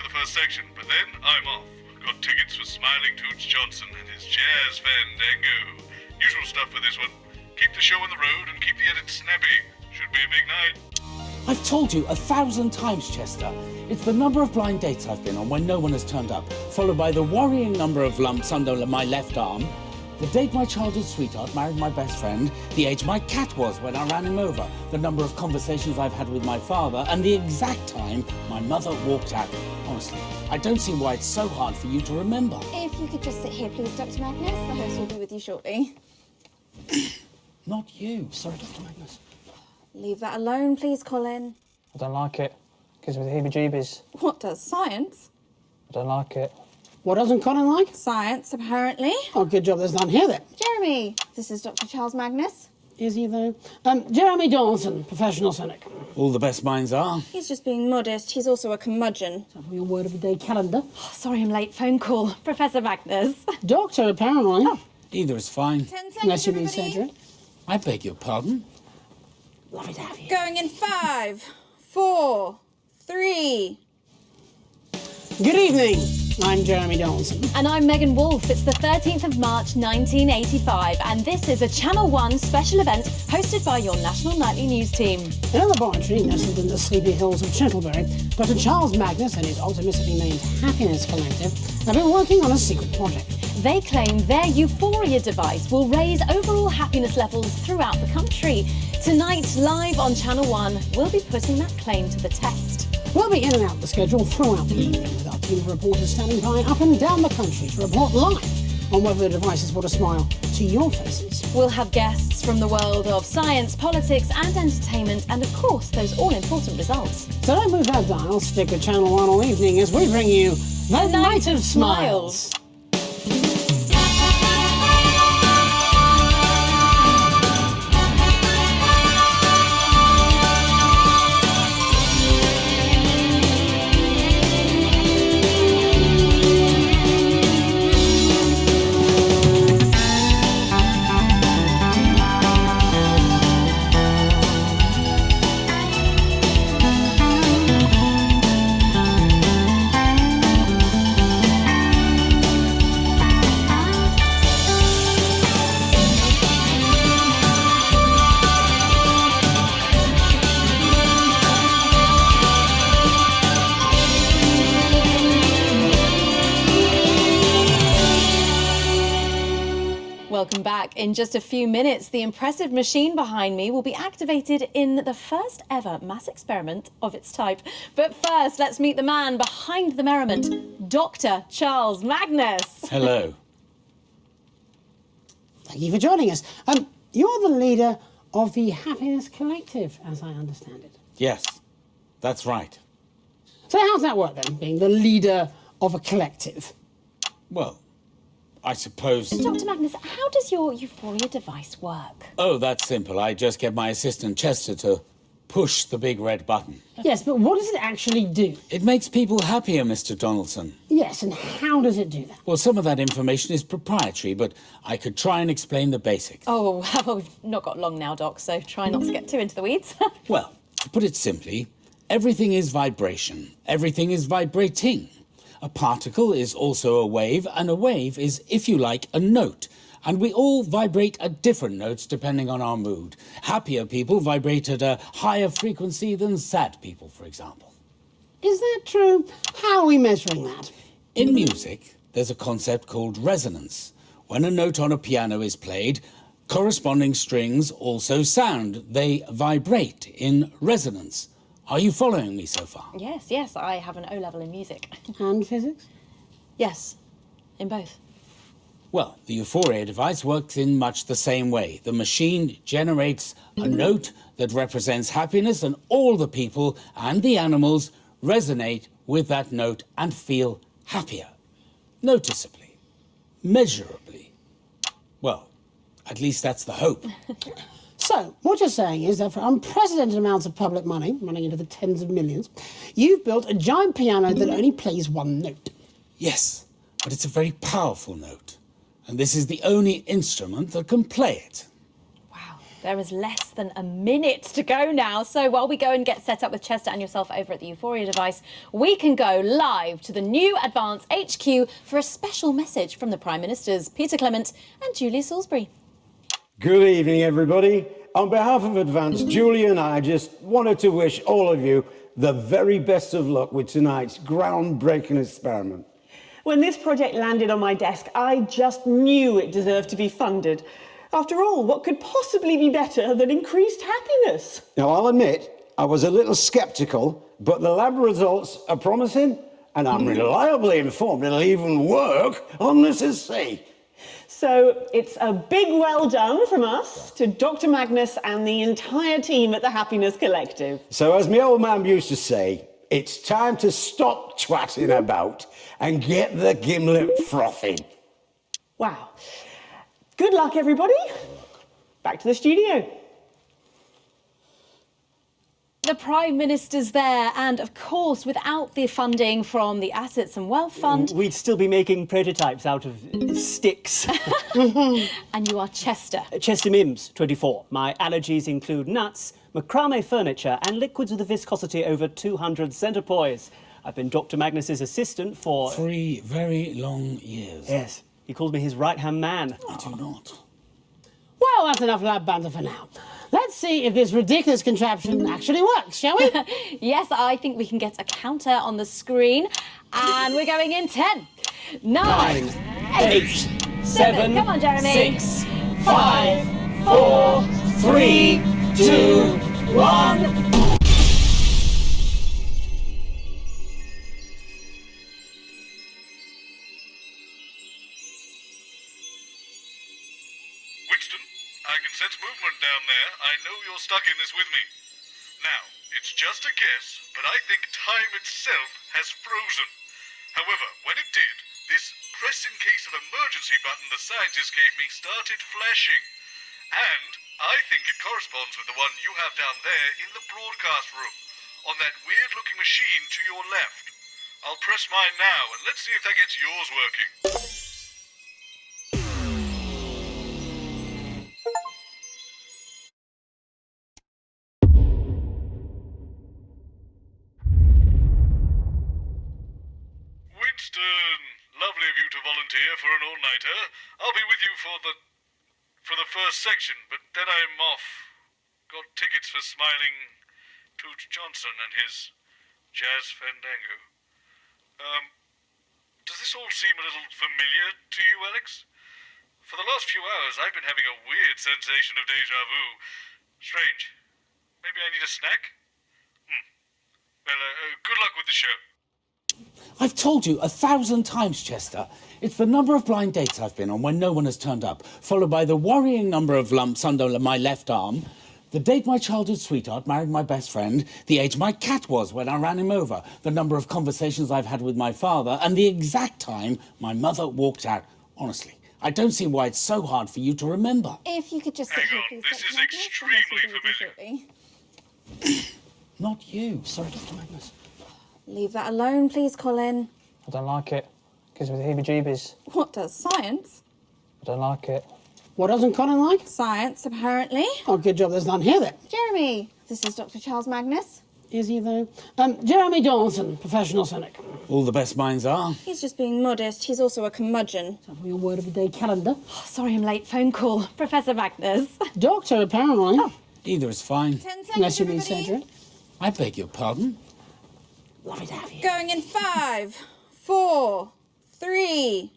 the first section, but then I'm off. Got tickets for Smiling Toots Johnson and his jazz fandango. Usual stuff for this one. Keep the show on the road and keep the edit snappy. Should be a big night. I've told you 1,000 times, Chester. It's the number of blind dates I've been on when no one has turned up, followed by the worrying number of lumps under my left arm, the date my childhood sweetheart married my best friend, the age my cat was when I ran him over, the number of conversations I've had with my father, and the exact time my mother walked out. Honestly, I don't see why it's so hard for you to remember. If you could just sit here, please, Dr. Magnus. The host will be with you shortly. Not you. Sorry, Dr. Magnus. Leave that alone, please, Colin. I don't like it. Gives me the heebie-jeebies. What does? Science? I don't like it. What doesn't Colin like? Science, apparently. Oh, good job there's none here then. Jeremy, this is Dr. Charles Magnus. Is he though? Jeremy Dawson, professional cynic. All the best minds are. He's just being modest. He's also a curmudgeon. So for your word of the day calendar. Oh, sorry I'm late. Phone call. Professor Magnus. Doctor, apparently. Oh. Either is fine. 10 seconds, Unless you mean everybody. surgery. I beg your pardon? Lovely to have you. Going in 5, 4, 3... Good evening. I'm Jeremy Dawson. And I'm Megan Wolfe. It's the 13th of March 1985 and this is a Channel 1 special event hosted by your national nightly news team. In a laboratory nestled in the sleepy hills of Chittlebury, Dr. Charles Magnus and his optimistically named Happiness Collective have been working on a secret project. They claim their Euphoria device will raise overall happiness levels throughout the country. Tonight, live on Channel 1, we'll be putting that claim to the test. We'll be in and out the schedule throughout the evening with our team of reporters standing by up and down the country to report live on whether the device has brought a smile to your faces. We'll have guests from the world of science, politics and entertainment and of course those all-important results. So don't move that dial, stick with Channel 1 all evening as we bring you The Night of Smiles. Welcome back. In just a few minutes, the impressive machine behind me will be activated in the first ever mass experiment of its type. But first, let's meet the man behind the merriment, Dr. Charles Magnus. Hello. Thank you for joining us. You're the leader of the Happiness Collective, as I understand it. Yes, that's right. So how's that work then, being the leader of a collective? Well, I suppose... Dr. Magnus, how does your Euphoria device work? Oh, that's simple. I just get my assistant Chester to push the big red button. Yes, but what does it actually do? It makes people happier, Mr. Donaldson. Yes, and how does it do that? Well, some of that information is proprietary, but I could try and explain the basics. Oh, well, we've not got long now, Doc, so try not to get too into the weeds. Well, to put it simply, everything is vibration. Everything is vibrating. A particle is also a wave, and a wave is, if you like, a note. And we all vibrate at different notes depending on our mood. Happier people vibrate at a higher frequency than sad people, for example. Is that true? How are we measuring that? In music, there's a concept called resonance. When a note on a piano is played, corresponding strings also sound. They vibrate in resonance. Are you following me so far? Yes, I have an O-level in music. And physics? Yes, in both. Well, the Euphoria device works in much the same way. The machine generates a note that represents happiness, and all the people and the animals resonate with that note and feel happier. Noticeably. Measurably. Well, at least that's the hope. So, what you're saying is that for unprecedented amounts of public money, running into the tens of millions, you've built a giant piano that only plays one note. Yes, but it's a very powerful note. And this is the only instrument that can play it. Wow. There is less than a minute to go now. So while we go and get set up with Chester and yourself over at the Euphoria device, we can go live to the new Advance HQ for a special message from the Prime Ministers, Peter Clement and Julia Salisbury. Good evening, everybody. On behalf of Advance, Julie and I just wanted to wish all of you the very best of luck with tonight's groundbreaking experiment. When this project landed on my desk, I just knew it deserved to be funded. After all, what could possibly be better than increased happiness? Now, I'll admit, I was a little sceptical, but the lab results are promising, and I'm reliably informed it'll even work on Mrs. C. So it's a big well done from us to Dr. Magnus and the entire team at the Happiness Collective. So as my old man used to say, it's time to stop twatting about and get the gimlet frothing. Wow. Good luck, everybody. Back to the studio. The Prime Minister's there, and of course, without the funding from the Assets and Wealth Fund. We'd still be making prototypes out of sticks. And you are Chester. Chester Mims, 24. My allergies include nuts, macrame furniture, and liquids with a viscosity over 200 centipoise. I've been Dr. Magnus's assistant for 3 very long years. Yes, he calls me his right-hand man. I do not. Well, that's enough lab banter for now. Let's see if this ridiculous contraption actually works, shall we? Yes, I think we can get a counter on the screen. And we're going in 10, 9, 8, 7. Come on, Jeremy. 6, 5, 4, 3, 2, 1. Winston, I can sense movement down there. I know you're stuck in this with me. Now, it's just a guess, but I think time itself has frozen. However, when it did, this press in case of emergency button the scientist gave me started flashing. And I think it corresponds with the one you have down there in the broadcast room, on that weird-looking machine to your left. I'll press mine now, and let's see if that gets yours working. Winston, lovely of you to volunteer for an all-nighter. I'll be with you for the first section, but then I'm off. Got tickets for Smiling Toots Johnson and his Jazz Fandango. Does this all seem a little familiar to you, Alex? For the last few hours, I've been having a weird sensation of déjà vu. Strange. Maybe I need a snack? Well, good luck with the show. I've told you 1,000 times, Chester. It's the number of blind dates I've been on when no one has turned up, followed by the worrying number of lumps under my left arm, the date my childhood sweetheart married my best friend, the age my cat was when I ran him over, the number of conversations I've had with my father, and the exact time my mother walked out. Honestly, I don't see why it's so hard for you to remember. If you could just sit Hang here, on, please, this Dr. is Magnus. extremely The host will be with you shortly. Not you. Sorry, Dr. Magnus. Leave that alone, please, Colin. I don't like it. Gives me the heebie-jeebies. What does science? I don't like it. What doesn't Colin like? Science, apparently. Oh, good job there's none here then. Jeremy, this is Dr. Charles Magnus. Is he, though? Jeremy Dawson, professional cynic. All the best minds are. He's just being modest. He's also a curmudgeon. For your word of the day calendar. Oh, sorry I'm late. Phone call. Professor Magnus. Doctor, apparently. Either is fine. 10 seconds, Unless you mean everybody. surgery. I beg your pardon. Lovely to have you. Going in 5, 4, 3.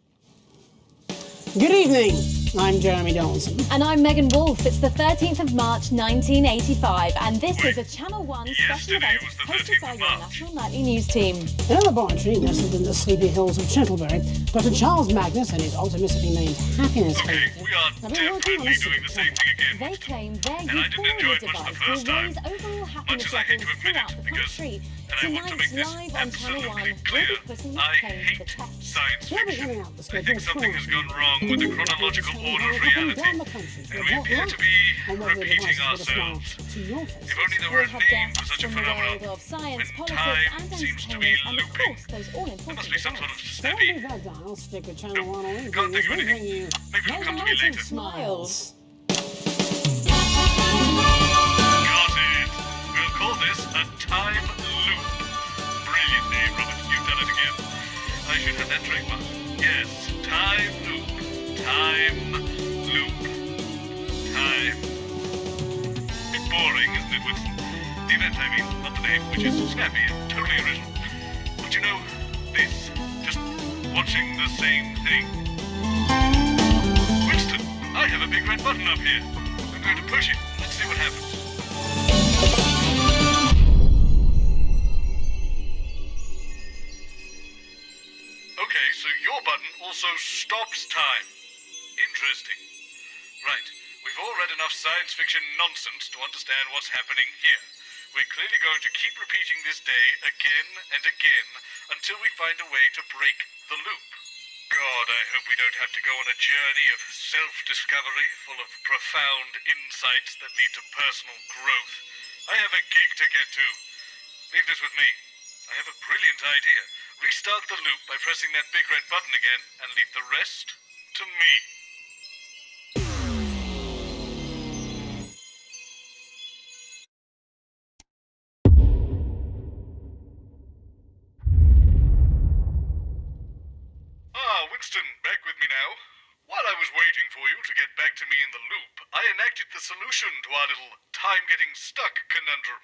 Good evening. I'm Jeremy Dawson. And I'm Megan Wolfe. It's the 13th of March, 1985, and this is a Channel 1 special Yesterday event was the hosted 13th by of your March. National Nightly News team. In a laboratory nestled in the sleepy hills of Chantlebury, Dr. Charles Magnus and his optimistically named Happiness Okay, Collective we are have been working on definitely a doing the secret same thing again, They Winston. claim their And I didn't enjoy Euphoria it much the device first will time. raise overall Much happiness as I hate to levels admit throughout it, the because, country. and I want to make this Tonight, live on Channel 1, absolutely we'll clear, be putting I this claim to the hate test. science We'll be fiction. giving out the I schedule think something has gone wrong with the chronological order of reality, and we appear to be repeating ourselves. If only there were a We'll have name for guests such a from the world phenomenon. of science, When politics, time and seems to be entertainment, and of looping. course those all-important There must be some sort of events. Don't snappy. leave that dial, stick with Channel 1 or anything. Can't think of We bring anything. you Maybe it'll come to me later. Smiles. smiles. Timeloop. Brilliant name, Robert. You've done it again. I should have that trademark. Yes, Timeloop. Timeloop. Time. Bit boring, isn't it, Winston? The event, I mean, not the name, which is snappy and totally original. But you know, this, just watching the same thing. Winston, I have a big red button up here. I'm going to push it. Let's see what happens. Okay, so your button also stops time. Interesting. Right, we've all read enough science fiction nonsense to understand what's happening here. We're clearly going to keep repeating this day again and again until we find a way to break the loop. God, I hope we don't have to go on a journey of self-discovery full of profound insights that lead to personal growth. I have a gig to get to. Leave this with me. I have a brilliant idea. Restart the loop by pressing that big red button again and leave the rest to me. Winston, back with me now. While I was waiting for you to get back to me in the loop, I enacted the solution to our little time-getting-stuck conundrum.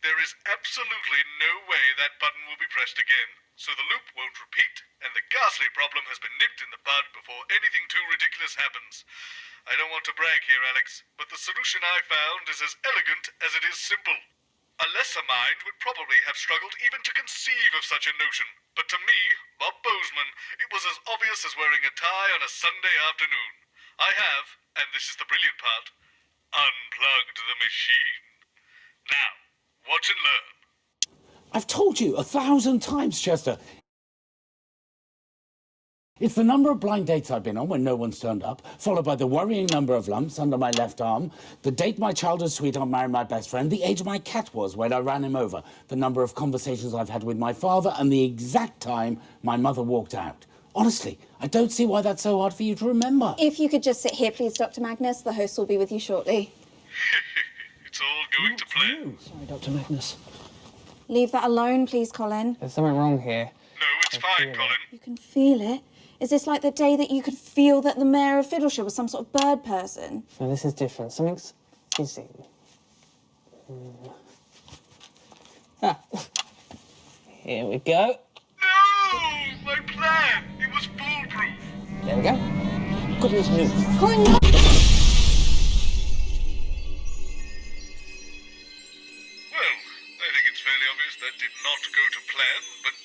There is absolutely no way that button will be pressed again, so the loop won't repeat, and the ghastly problem has been nipped in the bud before anything too ridiculous happens. I don't want to brag here, Alex, but the solution I found is as elegant as it is simple. A lesser mind would probably have struggled even to conceive of such a notion, but to me, Bob Bozeman, it was as obvious as wearing a tie on a Sunday afternoon. I have, and this is the brilliant part, unplugged the machine. Now, watch and learn. I've told you 1,000 times, Chester. It's the number of blind dates I've been on when no one's turned up, followed by the worrying number of lumps under my left arm, the date my childhood sweetheart married my best friend, the age my cat was when I ran him over, the number of conversations I've had with my father, and the exact time my mother walked out. Honestly, I don't see why that's so hard for you to remember. If you could just sit here, please, Dr. Magnus. The host will be with you shortly. It's all going to plan. Sorry, Dr. Magnus. Leave that alone, please, Colin. There's something wrong here. No, it's fine, Colin. You can feel it. Is this like the day that you could feel that the mayor of Fiddleshire was some sort of bird person? No, this is different. Something's fizzing. Ah. Here we go. No! My plan! It was foolproof. There we go. Goodness me. Colin, no! Well, I think it's fairly obvious that did not go to plan, but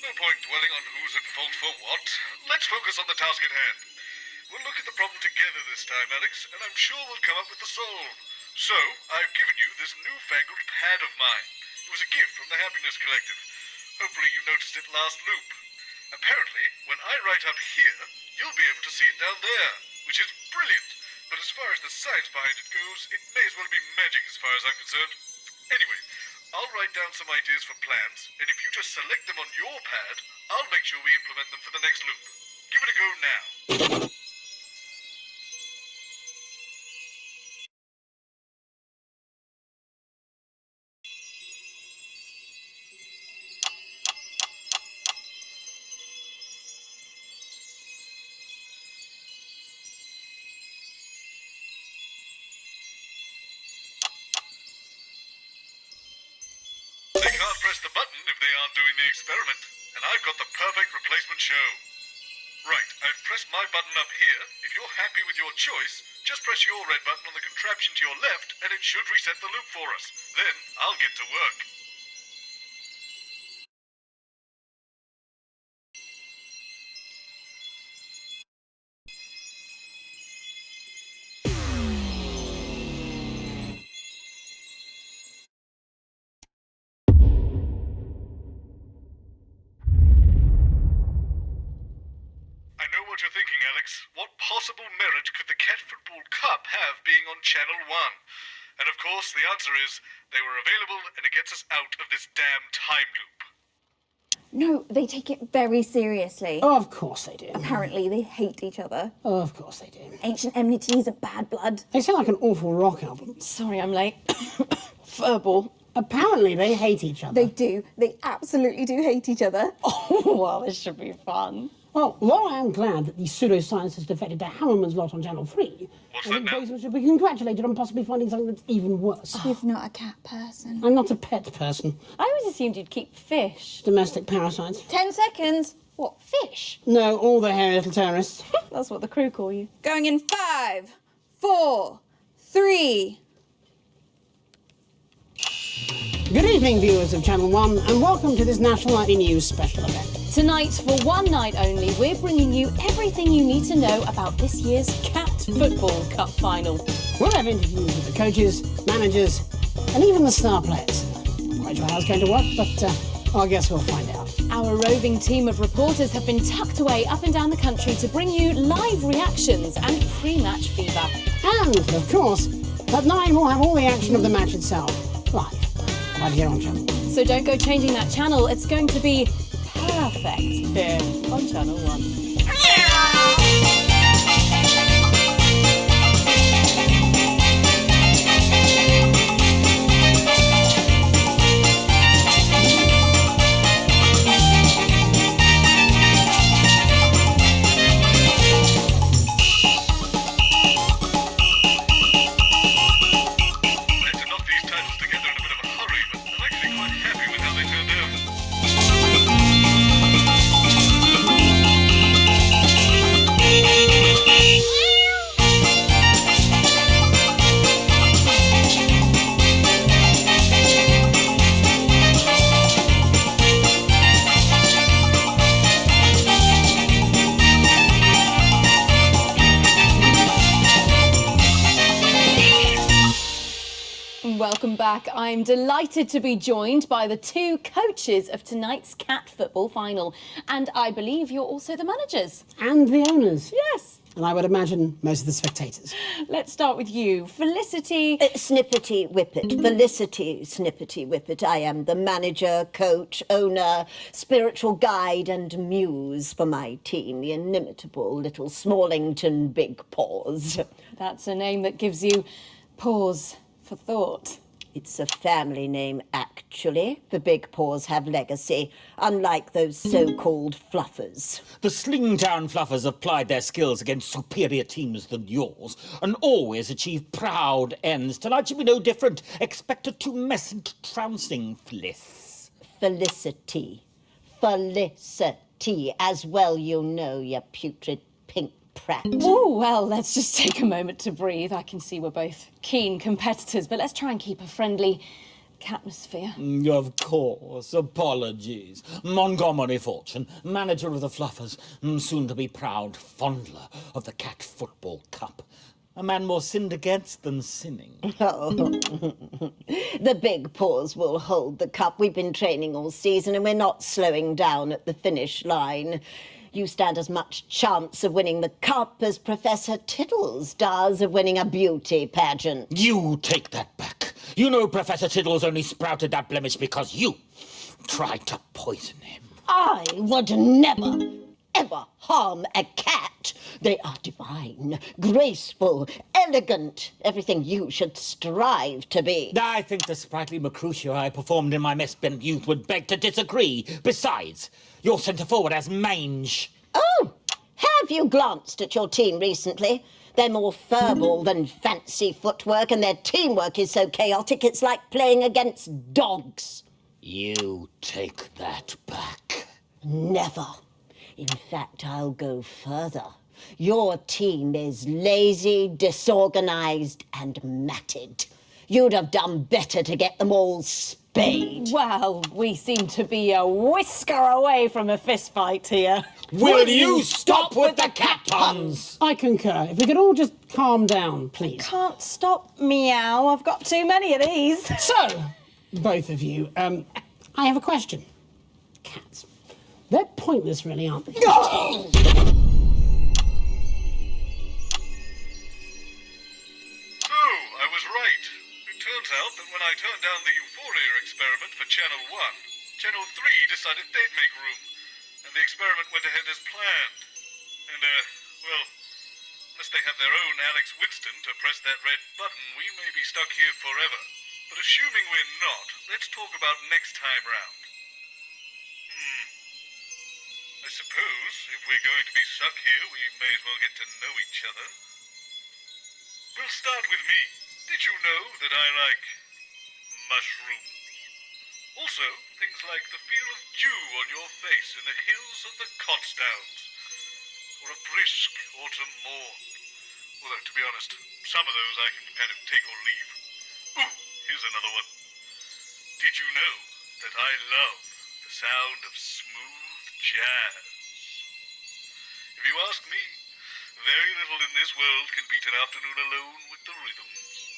no point dwelling on who's at fault for what. Let's focus on the task at hand. We'll look at the problem together this time, Alex, and I'm sure we'll come up with the solve. So, I've given you this newfangled pad of mine. It was a gift from the Happiness Collective. Hopefully you noticed it last loop. Apparently, when I write up here, you'll be able to see it down there, which is brilliant. But as far as the science behind it goes, it may as well be magic as far as I'm concerned. Anyway, I'll write down some ideas for plans, and if you just select them on your pad, I'll make sure we implement them for the next loop. Give it a go now. They can't press the button if they aren't doing the experiment, and I've got the perfect replacement show. Right, I've pressed my button up here. If you're happy with your choice, just press your red button on the contraption to your left, and it should reset the loop for us. Then I'll get to work. I know what you're thinking, Alex. What possible merit could the Cat Football Cup have being on Channel 1? And of course, the answer is they were available and it gets us out of this damn time loop. No, they take it very seriously. Oh, of course they do. Apparently, they hate each other. Oh, of course they do. Ancient enmities and bad blood. They sound like an awful rock album. Sorry I'm late. Furball. Apparently they hate each other. They do. They absolutely do hate each other. Oh, well, this should be fun. Well, while I am glad that these pseudoscientists defected to Hammerman's lot on Channel 3, What's I that think now? both of us should be congratulated on possibly finding something that's even worse. You're not a cat person. I'm not a pet person. I always assumed you'd keep fish. Domestic parasites. 10 seconds. What, fish? No, all the hairy little terrorists. That's what the crew call you. Going in 5, 4, 3. Good evening, viewers of Channel 1, and welcome to this National Nightly News special event. Tonight, for one night only, we're bringing you everything you need to know about this year's Cat Football Cup final. We'll have interviews with the coaches, managers, and even the star players. Not quite sure how it's going to work, but I guess we'll find out. Our roving team of reporters have been tucked away up and down the country to bring you live reactions and pre-match fever. And, of course, at 9 we'll have all the action of the match itself, live, right here on Channel 1. So don't go changing that channel. It's going to be perfect here on Channel 1. I had to knock these titles together in a bit of a hurry, but I'm actually quite happy with how they turned out. Welcome back. I'm delighted to be joined by the two coaches of tonight's Cat Football final. And I believe you're also the managers. And the owners. Yes. And I would imagine most of the spectators. Let's start with you. Felicity. Snippety Whippet, Felicity Snippety Whippet. I am the manager, coach, owner, spiritual guide and muse for my team, the inimitable little Smallington Big Paws. That's a name that gives you pause for thought. It's a family name, actually. The Big Paws have legacy, unlike those so-called fluffers. The Slingtown Fluffers have plied their skills against superior teams than yours, and always achieve proud ends. Tonight should be no different. Expect a tumescent trouncing, Fliss. Felicity. Felicity, as well you know, you putrid pink prat. Oh, well, let's just take a moment to breathe. I can see we're both keen competitors, but let's try and keep a friendly atmosphere. Of course, apologies. Montgomery Fortune, manager of the Fluffers, soon to be proud fondler of the Cat Football Cup. A man more sinned against than sinning. Oh, the Big Paws will hold the cup. We've been training all season and we're not slowing down at the finish line. You stand as much chance of winning the cup as Professor Tiddles does of winning a beauty pageant. You take that back. You know Professor Tiddles only sprouted that blemish because you tried to poison him. I would never, ever harm a cat. They are divine, graceful, elegant, everything you should strive to be. I think the sprightly Mercutio I performed in my mess-bent youth would beg to disagree. Besides, you're centre forward as mange. Oh, have you glanced at your team recently? They're more verbal than fancy footwork, and their teamwork is so chaotic it's like playing against dogs. You take that back. Never. In fact, I'll go further. Your team is lazy, disorganised and matted. You'd have done better to get them all spayed. Well, we seem to be a whisker away from a fist fight here. Will you stop with the cat puns? I concur. If we could all just calm down, please. Can't stop meow. I've got too many of these. So, both of you, I have a question. Cats. They're pointless, really, aren't they? So, I was right. It turns out that when I turned down the Euphoria experiment for Channel 1, Channel 3 decided they'd make room. And the experiment went ahead as planned. And, well, unless they have their own Alex Winston to press that red button, we may be stuck here forever. But assuming we're not, let's talk about next time round. I suppose if we're going to be stuck here, we may as well get to know each other. We'll start with me. Did you know that I like mushrooms? Also, things like the feel of dew on your face in the hills of the Cotsdowns, or a brisk autumn morn. Although, to be honest, some of those I can kind of take or leave. Here's another one. Did you know that I love the sound of smooth jazz? If you ask me, very little in this world can beat an afternoon alone with the rhythms.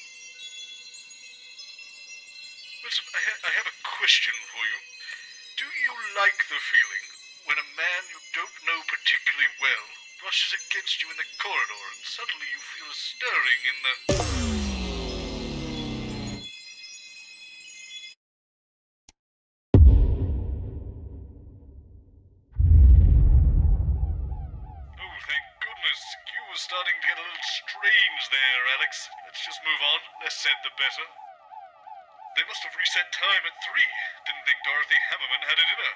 Listen, I have a question for you. Do you like the feeling when a man you don't know particularly well brushes against you in the corridor and suddenly you feel a stirring in the... Oh, thank goodness. You were starting to get a little strange there, Alex. Let's just move on. Less said, the better. They must have reset time at 3. Didn't think Dorothy Hammerman had a dinner.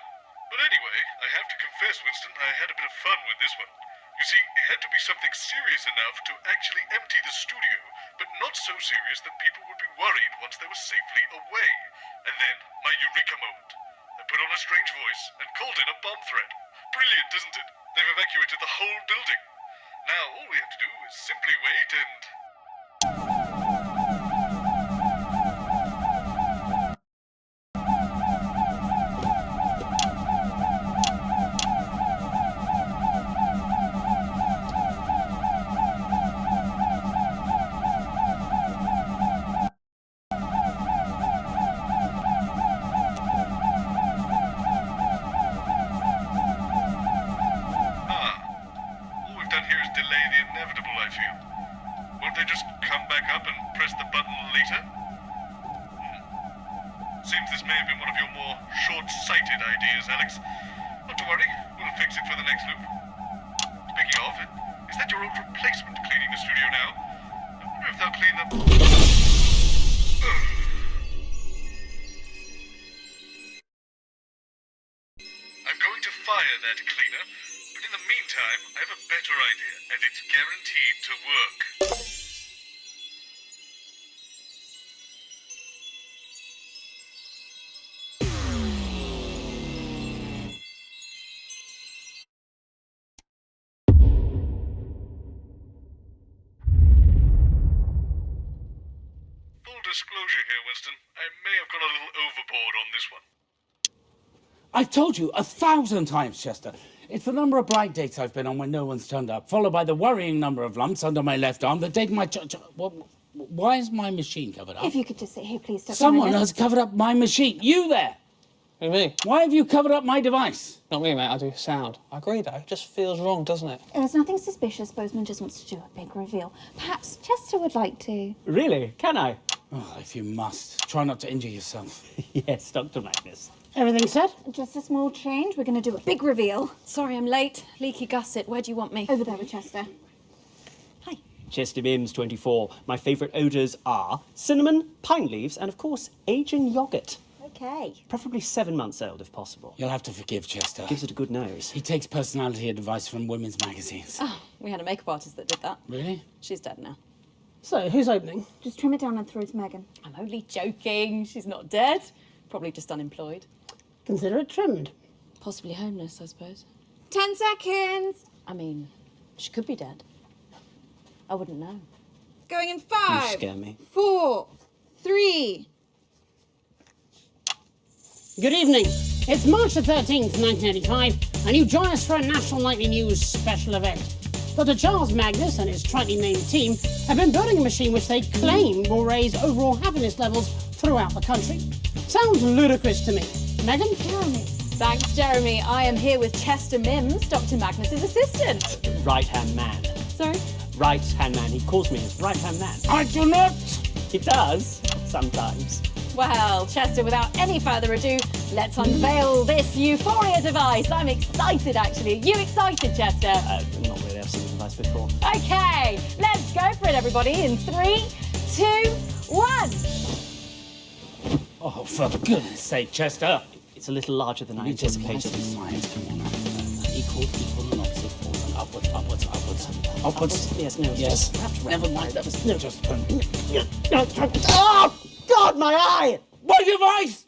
But anyway, I have to confess, Winston, I had a bit of fun with this one. You see, it had to be something serious enough to actually empty the studio, but not so serious that people would be worried once they were safely away. And then, my eureka moment. I put on a strange voice and called in a bomb threat. Brilliant, isn't it? They've evacuated the whole building. Now, all we have to do is simply wait and... Won't they just come back up and press the button later? Seems this may have been one of your more short-sighted ideas, Alex. Not to worry, we'll fix it for the next loop. Speaking of, is that your old replacement cleaning the studio now? I wonder if they'll clean the... I'm going to fire that cleaner, but in the meantime, I have a better idea, and it's guaranteed to work. Disclosure here, Winston. I may have gone a little overboard on this one. I've told you 1,000 times, Chester. It's the number of blind dates I've been on when no one's turned up, followed by the worrying number of lumps under my left arm, the date my... why is my machine covered up? If you could just sit here, please. Dr. Someone Magnus. has covered up my machine. You there! Who, me? Why have you covered up my device? Not me, mate. I do sound. I agree, though. It just feels wrong, doesn't it? There's nothing suspicious. Bozeman just wants to do a big reveal. Perhaps Chester would like to. Really? Can I? Oh, if you must. Try not to injure yourself. Yes, Dr. Magnus. Everything set? Just a small change. We're going to do a big reveal. Sorry, I'm late. Leaky gusset. Where do you want me? Over there with Chester. Hi. Chester Mims, 24. My favourite odours are cinnamon, pine leaves, and of course, Asian yoghurt. Okay. Preferably 7 months old, if possible. You'll have to forgive Chester. Gives it a good nose. He takes personality advice from women's magazines. Oh, we had a makeup artist that did that. Really? She's dead now. So, who's opening? Just trim it down and throw it to Megan. I'm only joking. She's not dead. Probably just unemployed. Consider it trimmed. Possibly homeless, I suppose. 10 seconds. I mean, she could be dead. I wouldn't know. Going in You 5, scare me. 4, 3. Good evening. It's March the 13th, 1985, and you join us for a National Nightly News special event. Dr. Charles Magnus and his tritely named team have been building a machine which they claim will raise overall happiness levels throughout the country. Sounds ludicrous to me. Megan? Jeremy. Thanks, Jeremy. I am here with Chester Mims, Dr. Magnus's assistant. Right-hand man. Sorry? Right-hand man. He calls me his right-hand man. I do not! He does, sometimes. Well, Chester, without any further ado, let's unveil this euphoria device. I'm excited, actually. Are you excited, Chester? Not really. I've seen the device before. Okay, let's go for it, everybody. In 3, 2, 1. Oh, for goodness sake, Chester. It's a little larger than I anticipated. Science, come on. Equal, lots of force. Upwards. Yes, no. Yes. Never mind. That was no. Just Oh God, my eye! my device!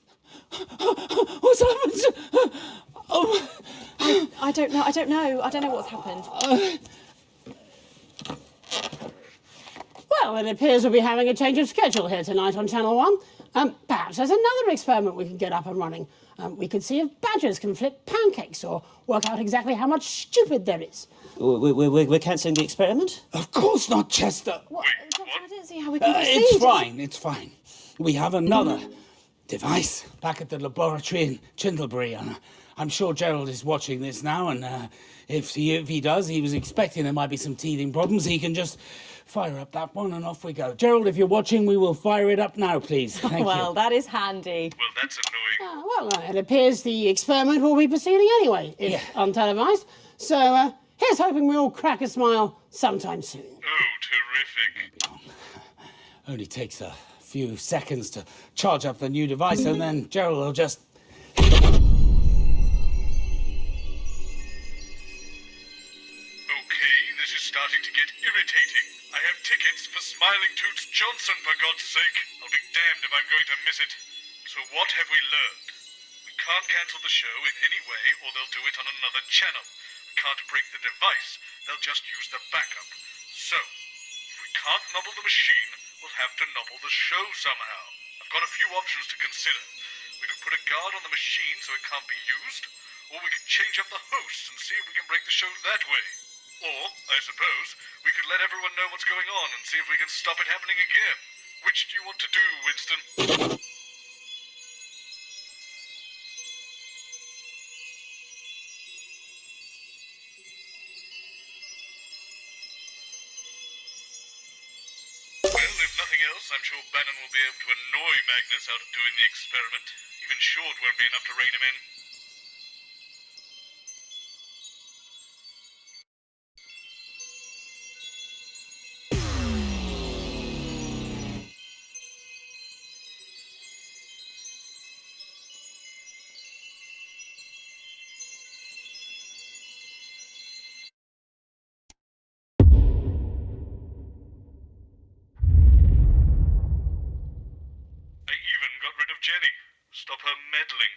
What's happened? Oh. I don't know. I don't know what's happened. Well, it appears we'll be having a change of schedule here tonight on Channel 1. Perhaps there's another experiment we can get up and running. We could see if badgers can flip pancakes or work out exactly how much stupid there is. We're cancelling the experiment? Of course not, Chester. What? I don't see how we can proceed. It's fine. We have another device back at the laboratory in Chindlebury, and I'm sure Gerald is watching this now, and if he does, he was expecting there might be some teething problems. He can just fire up that one and off we go. Gerald, if you're watching, we will fire it up now, please. Thank Well, you. that is handy. Well, that's annoying. It appears the experiment will be proceeding anyway, if untelevised. So here's hoping we all crack a smile sometime soon. Oh, terrific. Only takes a few seconds to charge up the new device, and then Gerald will just... Okay, this is starting to get irritating. I have tickets for Smiling Toots Johnson, for God's sake. I'll be damned if I'm going to miss it. So what have we learned? We can't cancel the show in any way, or they'll do it on another channel. We can't break the device. They'll just use the backup. So, if we can't nobble the machine, we'll have to nobble the show somehow. I've got a few options to consider. We could put a guard on the machine so it can't be used, or we could change up the hosts and see if we can break the show that way. Or, I suppose, we could let everyone know what's going on and see if we can stop it happening again. Which do you want to do, Winston? Well, if nothing else, I'm sure Bannon will be able to annoy Magnus out of doing the experiment. Even short won't be enough to rein him in. Jenny, stop her meddling.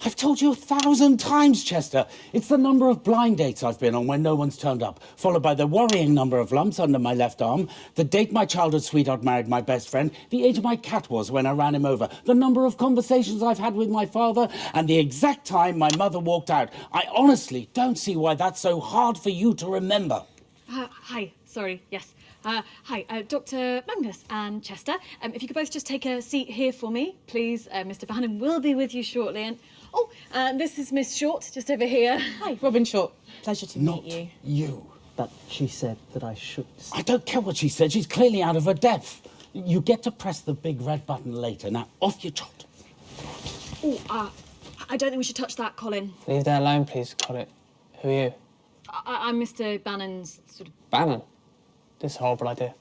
I've told you 1,000 times, Chester. It's the number of blind dates I've been on when no one's turned up, followed by the worrying number of lumps under my left arm, the date my childhood sweetheart married my best friend, the age my cat was when I ran him over, the number of conversations I've had with my father, and the exact time my mother walked out. I honestly don't see why that's so hard for you to remember. Hi, sorry, yes. Hi, Dr. Magnus and Chester. If you could both just take a seat here for me, please. Mr. Bannon will be with you shortly. And this is Miss Short, just over here. Hi, Robin Short. Pleasure to meet you. You. But she said that I should. I don't care what she said. She's clearly out of her depth. You get to press the big red button later. Now, off you trot. I don't think we should touch that, Colin. Leave that alone, please, Colin. Who are you? I'm Mr. Bannon's sort of... Bannon? This is a horrible idea.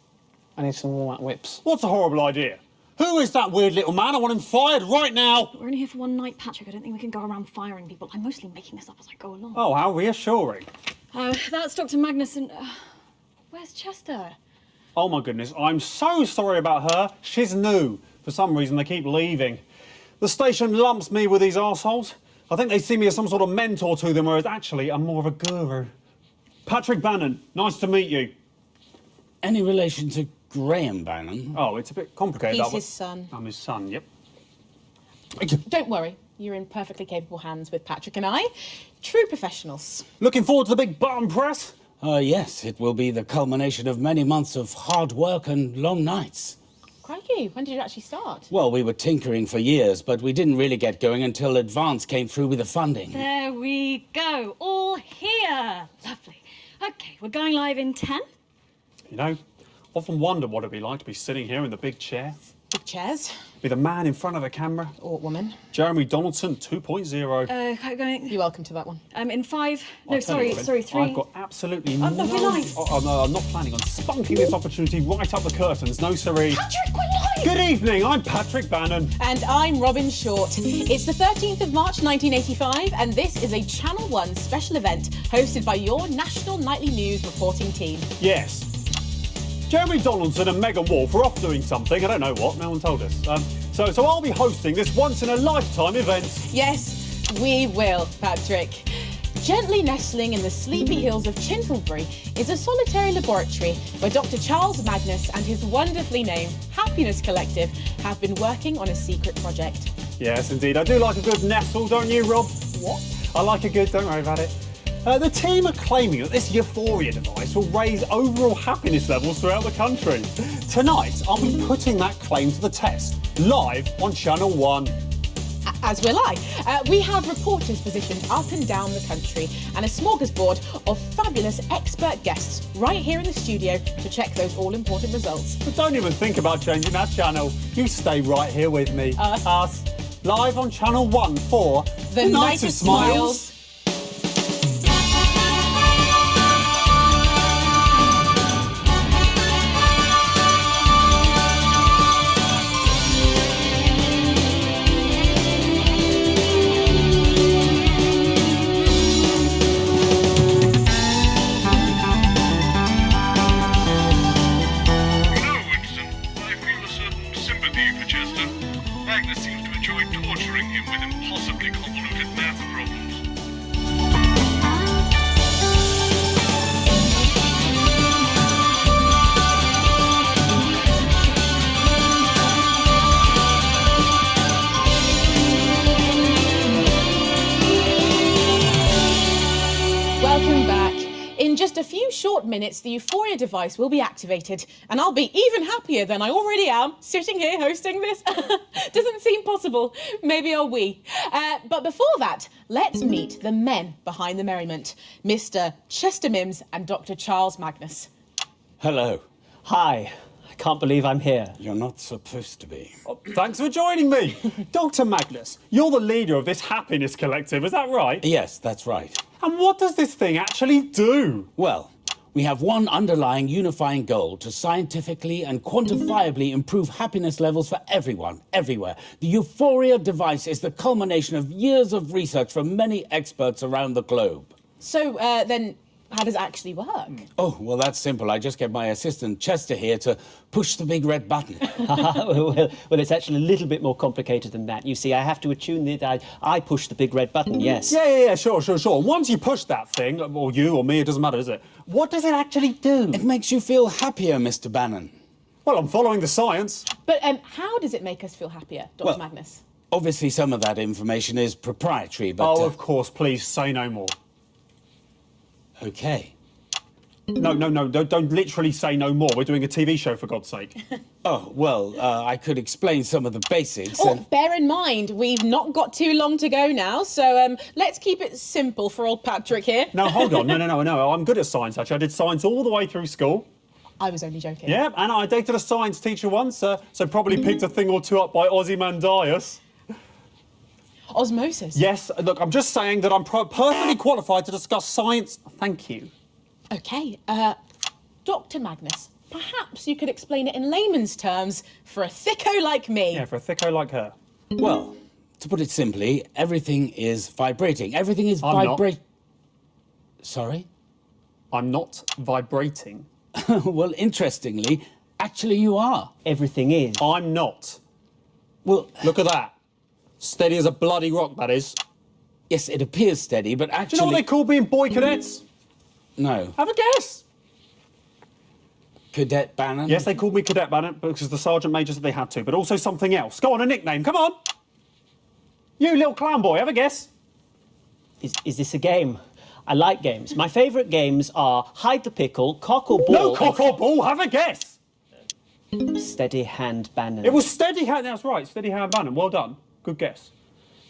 I need some warm-up whips. What's a horrible idea? Who is that weird little man? I want him fired right now. We're only here for one night, Patrick. I don't think we can go around firing people. I'm mostly making this up as I go along. Oh, how reassuring. That's Dr. Magnus and... where's Chester? Oh, my goodness. I'm so sorry about her. She's new. For some reason, they keep leaving. The station lumps me with these arseholes. I think they see me as some sort of mentor to them, whereas actually I'm more of a guru. Patrick Bannon, nice to meet you. Any relation to Graham Bannon? Oh, it's a bit complicated. He's his son. I'm his son, yep. Don't worry, you're in perfectly capable hands with Patrick and I. True professionals. Looking forward to the big button press? Yes, it will be the culmination of many months of hard work and long nights. Crikey, when did you actually start? Well, we were tinkering for years, but we didn't really get going until Advance came through with the funding. There we go, all here. Lovely. OK, we're going live in 10. You know, often wonder what it'd be like to be sitting here in the big chair. Big chairs. Be the man in front of the camera. Or woman. Jeremy Donaldson 2.0. Going... You're welcome to that one. In 5... I'll No, tell you, sorry, 3. I've got absolutely no, we're live. no, I'm not planning on spunking this opportunity right up the curtains. No, siree. Patrick, we're live! Good evening, I'm Patrick Bannon. And I'm Robin Short. It's the 13th of March 1985, and this is a Channel 1 special event hosted by your national nightly news reporting team. Yes. Jeremy Donaldson and Megan Wolf are off doing something. I don't know what, no one told us. So I'll be hosting this once-in-a-lifetime event. Yes, we will, Patrick. Gently nestling in the sleepy hills of Chintlebury is a solitary laboratory where Dr. Charles Magnus and his wonderfully named Happiness Collective have been working on a secret project. Yes, indeed. I do like a good nestle, don't you, Rob? What? I like a good, don't worry about it. The team are claiming that this euphoria device will raise overall happiness levels throughout the country. Tonight, I'll be putting that claim to the test, live on Channel 1. As will I. We have reporters positioned up and down the country and a smorgasbord of fabulous expert guests right here in the studio to check those all-important results. But don't even think about changing that channel. You stay right here with me. Us. Live on Channel 1 for The Night of Smiles. Magnus seems to enjoy torturing him with impossibly convoluted math problems. Welcome back. In just a few short minutes, the Euphoria device will be activated, and I'll be even happier than I already am, sitting here hosting this. Doesn't seem possible. Maybe I'll we. But before that, let's meet the men behind the merriment, Mr. Chester Mims and Dr. Charles Magnus. Hello. Hi. I can't believe I'm here. You're not supposed to be. Oh, thanks for joining me. Dr. Magnus, you're the leader of this Happiness Collective, is that right? Yes, that's right. And what does this thing actually do? Well, we have one underlying unifying goal to scientifically and quantifiably improve happiness levels for everyone, everywhere. The Euphoria device is the culmination of years of research from many experts around the globe. So, then, how does it actually work? Oh, well, that's simple. I just get my assistant Chester here to push the big red button. well, it's actually a little bit more complicated than that. You see, I have to attune the... I push the big red button, yes. Yeah, sure. Once you push that thing, or you or me, it doesn't matter, does it? What does it actually do? It makes you feel happier, Mr. Bannon. Well, I'm following the science. But how does it make us feel happier, Dr. Magnus? Obviously, some of that information is proprietary, but... Oh, of course, please, say no more. OK. No, don't literally say no more. We're doing a TV show, for God's sake. Oh, well, I could explain some of the basics. Oh, bear in mind, we've not got too long to go now, so let's keep it simple for old Patrick here. No, hold on. No. I'm good at science, actually. I did science all the way through school. I was only joking. Yeah, and I dated a science teacher once, so probably picked a thing or two up by Ozymandias. Osmosis? Yes, look, I'm just saying that I'm perfectly qualified to discuss science. Thank you. OK, Dr. Magnus, perhaps you could explain it in layman's terms for a thicko like me. Yeah, for a thicko like her. Well, to put it simply, everything is vibrating. Everything is vibrating. Sorry? I'm not vibrating. Well, interestingly, actually you are. Everything is. I'm not. Well, look at that. Steady as a bloody rock, that is. Yes, it appears steady, but actually... Do you know what they call being boy cadets? No. Have a guess. Cadet Bannon? Yes, they called me Cadet Bannon because the Sergeant Major said they had to, but also something else. Go on, a nickname, come on. You little clown boy, have a guess. Is this a game? I like games. My favourite games are hide the pickle, cock or ball... No cock or ball, have a guess. Steady hand Bannon. It was steady hand, that's right, steady hand Bannon, well done. Good guess.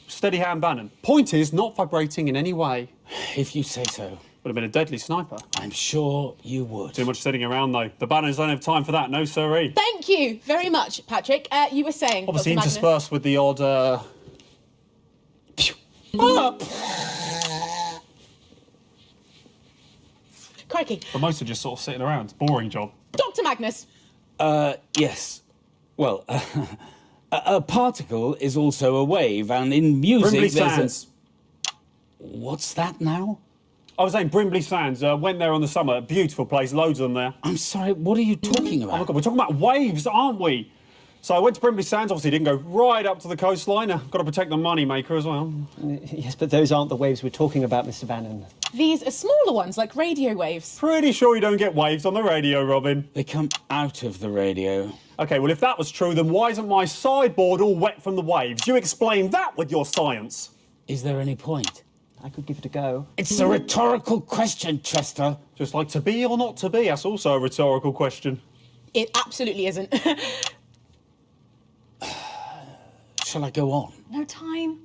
Steady hand Bannon. Point is, not vibrating in any way. If you say so. Would have been a deadly sniper. I'm sure you would. Too much sitting around, though. The Bannons don't have time for that, no siree. Thank you very much, Patrick. You were saying, obviously Dr. Magnus. interspersed with the odd, Crikey. But most are just sort of sitting around. Boring job. Dr. Magnus. Yes. Well, a particle is also a wave, and in music Brimley there's Sands. What's that now? I was saying Brimley Sands. Went there on the summer. Beautiful place. Loads of them there. I'm sorry, what are you talking about? Oh my God, we're talking about waves, aren't we? So I went to Brimley Sands. Obviously, didn't go right up to the coastline. Got to protect the money maker as well. Yes, but those aren't the waves we're talking about, Mr. Bannon. These are smaller ones, like radio waves. Pretty sure you don't get waves on the radio, Robin. They come out of the radio. OK, well, if that was true, then why isn't my sideboard all wet from the waves? You explain that with your science. Is there any point? I could give it a go. It's a rhetorical question, Chester. Just like to be or not to be, that's also a rhetorical question. It absolutely isn't. Shall I go on? No time.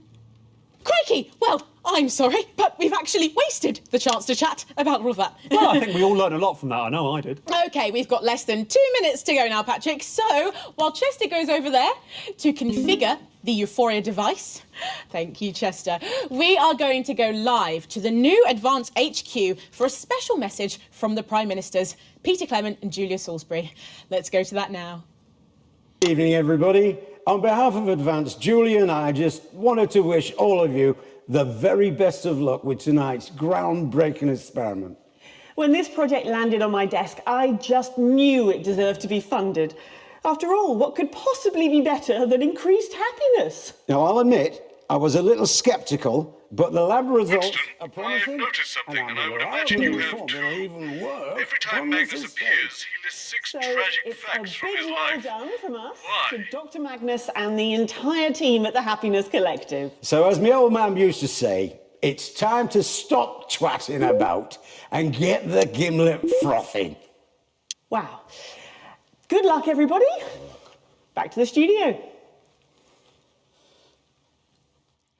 Crikey! Well, I'm sorry, but we've actually wasted the chance to chat about all of that. Well, I think we all learned a lot from that. I know I did. OK, we've got less than 2 minutes to go now, Patrick. So, while Chester goes over there to configure the Euphoria device, thank you, Chester, we are going to go live to the new Advance HQ for a special message from the Prime Ministers, Peter Clement and Julia Salisbury. Let's go to that now. Good evening, everybody. On behalf of Advance, Julie and I just wanted to wish all of you the very best of luck with tonight's groundbreaking experiment. When this project landed on my desk, I just knew it deserved to be funded. After all, what could possibly be better than increased happiness? Now, I'll admit, I was a little sceptical, but the lab results are I've promising. noticed something, and I would imagine you have too. Even work. Every time Magnus appears, he lists 6 So tragic it's facts a from big his well life. done from us Why? to Dr. Magnus and the entire team at the Happiness Collective. So, as my old man used to say, it's time to stop twatting about and get the gimlet frothing. Wow. Good luck, everybody. Back to the studio.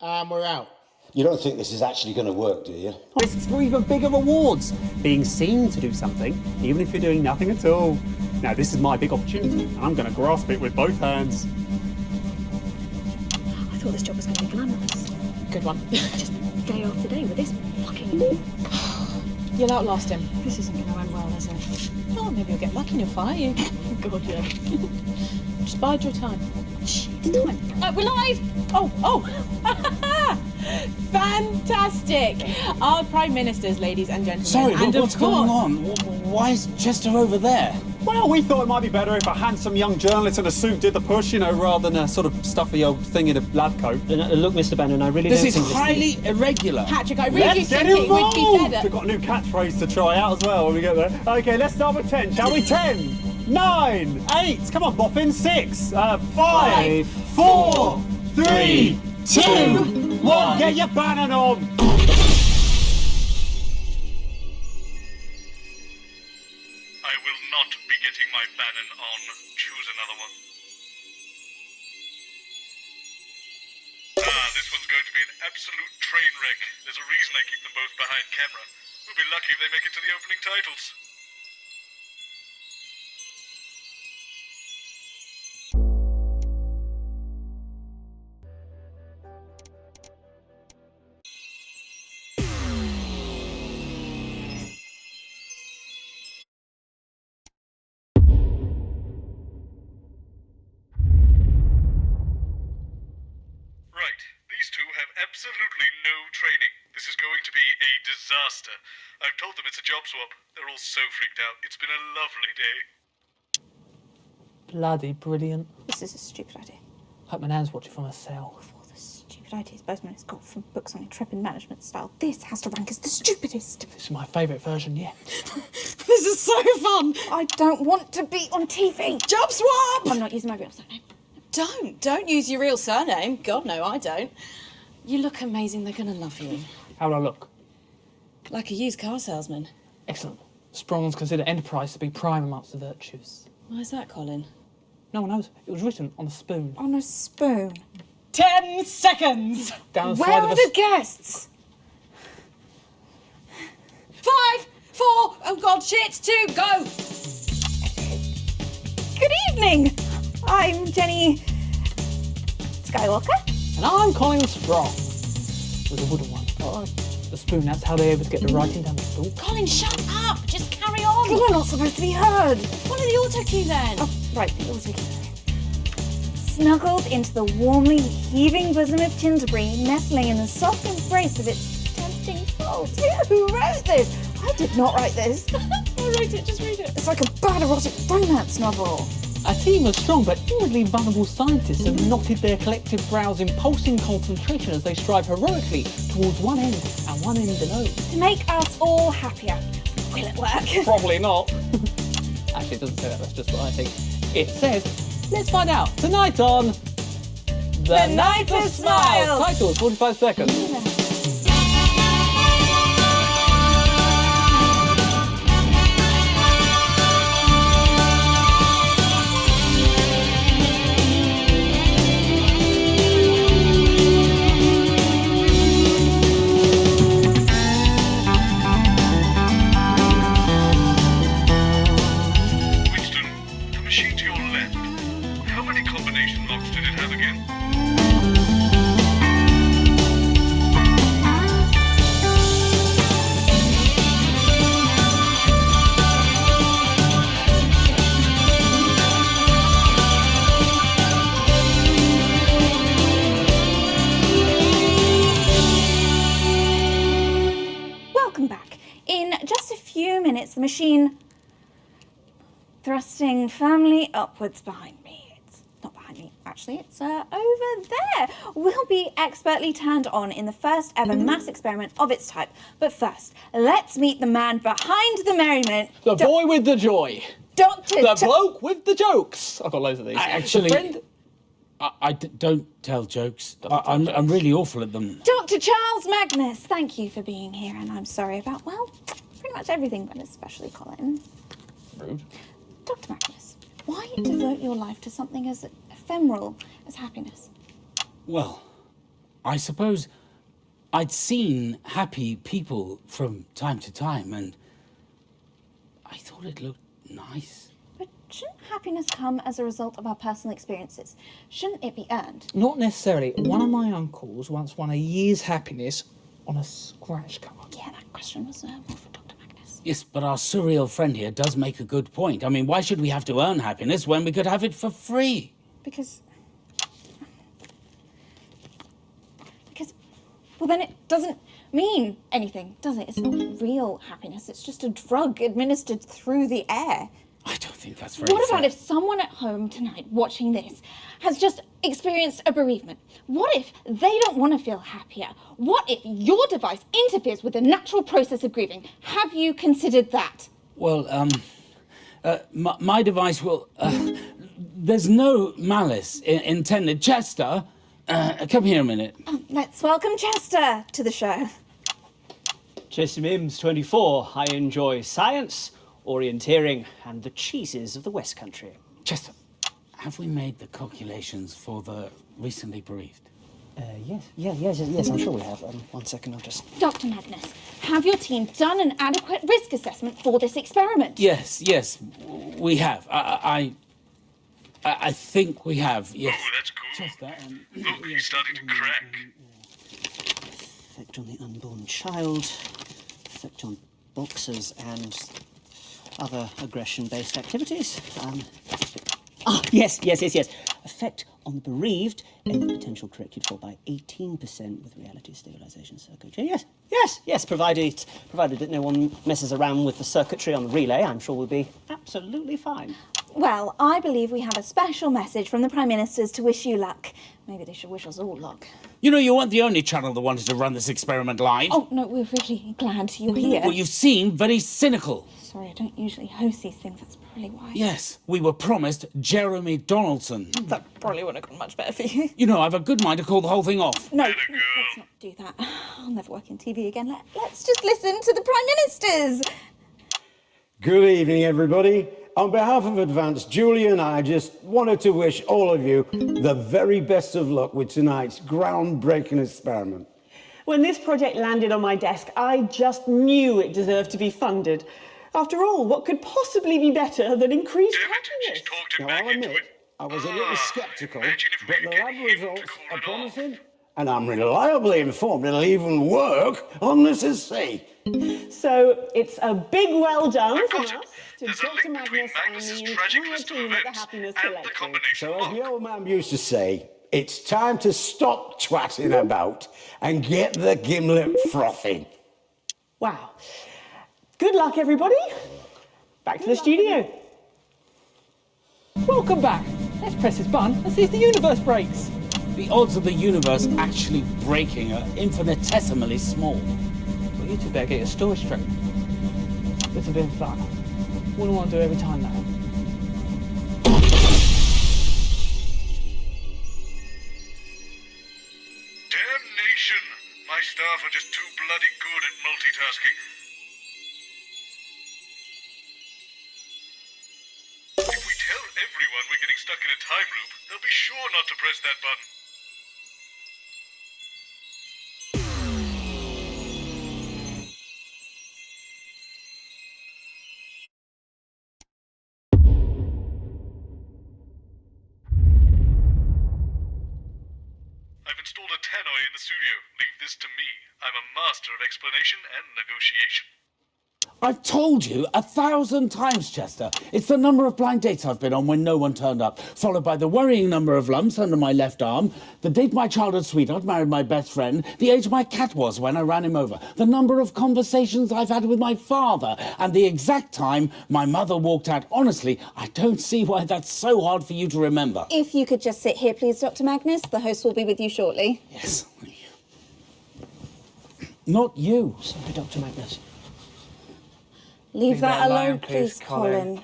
We're out. You don't think this is actually going to work, do you? Risks for even bigger rewards. Being seen to do something, even if you're doing nothing at all. Now, this is my big opportunity, and I'm going to grasp it with both hands. I thought this job was going to be glamorous. Good one. Just day after day with this fucking... You'll outlast him. This isn't going to end well, is it? Oh, maybe you'll get lucky and you'll fire you. God, yeah. Just bide your time. Shh, it's time. We're live! Oh! Fantastic! Our Prime Ministers, ladies and gentlemen. Sorry, and what's of course, going on? Why is Chester over there? Well, we thought it might be better if a handsome young journalist in a suit did the push, you know, rather than a sort of stuffy old thing in a lab coat. Look, Mr. Bannon, I really This don't is think highly irregular. Patrick, I really Let's think get it would be involved! better. We've got a new catchphrase to try out as well when we get there. OK, let's start with 10, shall we? 10, 9, 8, come on, Boffin, 6, 5, 4, 3, 2, 1. Get your Bannon on! I will not be getting my Bannon on. Choose another one. This one's going to be an absolute train wreck. There's a reason I keep them both behind camera. We'll be lucky if they make it to the opening titles. Right, these two have absolutely no training. This is going to be a disaster. I've told them it's a job swap. They're all so freaked out. It's been a lovely day. Bloody brilliant. This is a stupid idea. Hope my nan's watching from her cell. Of all the stupid ideas Bozeman has got from books on intrepid management style, this has to rank as the stupidest. This is my favourite version yet. This is so fun. I don't want to be on TV. Job swap! I'm not using my real surname. Don't use your real surname. God, no, I don't. You look amazing. They're going to love you. How do I look? Like a used car salesman. Excellent. Sprong's consider enterprise to be prime amongst the virtues. Why is that, Colin? No one knows. It was written on a spoon. On a spoon. 10 seconds! Down the Where side are of the guests? 5, 4, oh God, shit, 2, go! Good evening. I'm Jenny Skywalker. And I'm Colin Sprong. With a wooden one. Oh. The spoon, that's how they're able to get the writing down the door. Colin, shut up! Just carry on! You're not supposed to be heard. Follow the auto cue then. Oh, right, the auto cue. snuggled into the warmly heaving bosom of Tinderbury, nestling in the soft embrace of its tempting folds. Who wrote this? I did not write this. I wrote it, just read it. It's like a bad erotic romance novel. A team of strong but inwardly vulnerable scientists have knotted their collective brows in pulsing concentration as they strive heroically towards one end and one end alone. To make us all happier. Will it work? Probably not. Actually, it doesn't say that, that's just what I think. It says, let's find out. Tonight on... The Night of Smiles. Title, 45 seconds. The machine thrusting firmly upwards behind me. It's not behind me, actually, it's over there. Will be expertly turned on in the first ever mass experiment of its type. But first, let's meet the man behind the merriment. The boy with the joy. Dr. The bloke with the jokes. I've got loads of these. I don't tell jokes. I'm really awful at them. Dr. Charles Magnus, thank you for being here, and I'm sorry about, well, pretty much everything, but especially Colin. Rude. Dr. Magnus, why devote your life to something as ephemeral as happiness? Well, I suppose I'd seen happy people from time to time, and I thought it looked nice. But shouldn't happiness come as a result of our personal experiences? Shouldn't it be earned? Not necessarily. One of my uncles once won a year's happiness on a scratch card. Yeah, that question was more for Dr. Magnus. Yes, but our surreal friend here does make a good point. I mean, why should we have to earn happiness when we could have it for free? Because, well, then it doesn't mean anything, does it? It's not real happiness. It's just a drug administered through the air. I don't think that's very What fair. about if someone at home tonight watching this has just experienced a bereavement? What if they don't want to feel happier? What if your device interferes with the natural process of grieving? Have you considered that? Well, my device will... there's no malice intended. Chester, come here a minute. Let's welcome Chester to the show. Chester Mims, 24. I enjoy science, orienteering, and the cheeses of the West Country. Chester, have we made the calculations for the recently bereaved? Yes, I'm sure we have. 1 second, I'll just... Dr. Magnus, have your team done an adequate risk assessment for this experiment? Yes, we have. I think we have, yes. Oh, that's cool. Chester, Look, he's starting to crack. Effect on the unborn child, effect on boxers and other aggression-based activities. Yes. Effect on the bereaved, and the potential corrected for by 18% with reality stabilisation circuitry. Yes, provided that no one messes around with the circuitry on the relay, I'm sure we'll be absolutely fine. Well, I believe we have a special message from the Prime Ministers to wish you luck. Maybe they should wish us all luck. You know, you weren't the only channel that wanted to run this experiment live. Oh, no, we're really glad you're here. Well, you seem very cynical. Sorry, I don't usually host these things, that's probably why. Yes, we were promised Jeremy Donaldson. That probably wouldn't have gone much better for you. You know, I've a good mind to call the whole thing off. No, let's not do that. I'll never work in TV again. Let's just listen to the Prime Ministers. Good evening, everybody. On behalf of Advance, Julie and I just wanted to wish all of you the very best of luck with tonight's groundbreaking experiment. When this project landed on my desk, I just knew it deserved to be funded. After all, what could possibly be better than increased happiness? Now, I'll admit, I was a little sceptical, but the lab results are promising, and I'm reliably informed it'll even work on Mrs. C. So it's a big well done from us to There's a Dr. link between Magnus and Magnus's the tragic entire list of team at the events Happiness and the Collective. combination So, as lock. the old man used to say, it's time to stop twatting about and get the gimlet frothing. Wow. Good luck, everybody. Back to the studio. Welcome back. Let's press this button and see if the universe breaks. The odds of the universe actually breaking are infinitesimally small. Well, you two better get your story straight. It's a bit of fun. What do I want to do every time now? Damnation! My staff are just too bloody good at multitasking. If we tell everyone we're getting stuck in a time loop, they'll be sure not to press that button. I've installed a tannoy in the studio. Leave this to me. I'm a master of explanation and negotiation. I've told you 1,000 times, Chester. It's the number of blind dates I've been on when no one turned up, followed by the worrying number of lumps under my left arm, the date my childhood sweetheart married my best friend, the age my cat was when I ran him over, the number of conversations I've had with my father, and the exact time my mother walked out. Honestly, I don't see why that's so hard for you to remember. If you could just sit here, please, Dr. Magnus. The host will be with you shortly. Yes. Not you. Sorry, Dr. Magnus. Leave that alone, please, Colin.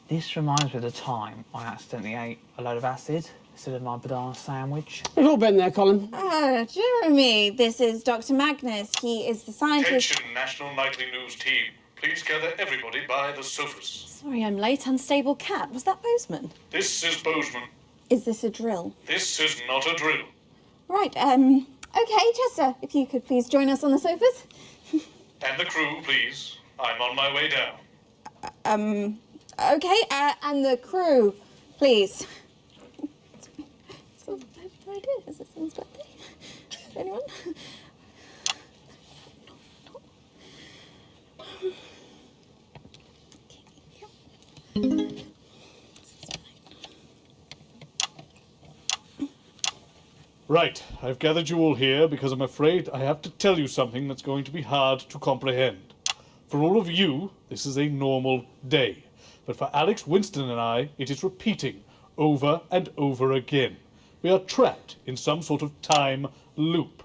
This reminds me of the time I accidentally ate a load of acid instead of my banana sandwich. We've all been there, Colin. Ah, Jeremy, this is Dr. Magnus. He is the scientist. Attention, National Nightly News team. Please gather everybody by the sofas. Sorry, I'm late. Unstable cat. Was that Bozeman? This is Bozeman. Is this a drill? This is not a drill. Right, okay, Chester, if you could please join us on the sofas. And the crew, please. I'm on my way down. Okay, and the crew, please. It's a bad idea. Is it someone's birthday? Anyone? Right, I've gathered you all here because I'm afraid I have to tell you something that's going to be hard to comprehend. For all of you, this is a normal day. But for Alex, Winston and I, it is repeating over and over again. We are trapped in some sort of time loop.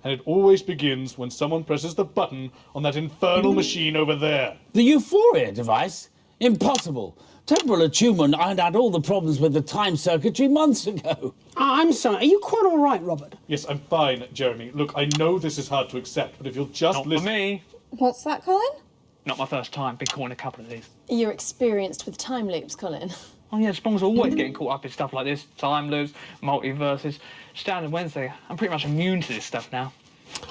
And it always begins when someone presses the button on that infernal machine over there. The Euphoria device? Impossible. Temporal attunement ironed out all the problems with the time circuitry months ago. I'm sorry, are you quite all right, Robert? Yes, I'm fine, Jeremy. Look, I know this is hard to accept, but if you'll just Not listen... for me. What's that, Colin? Not my first time. Been caught in a couple of these. You're experienced with time loops, Colin. Oh yeah, Spong's always getting caught up in stuff like this. Time loops, multiverses. Standard Wednesday. I'm pretty much immune to this stuff now.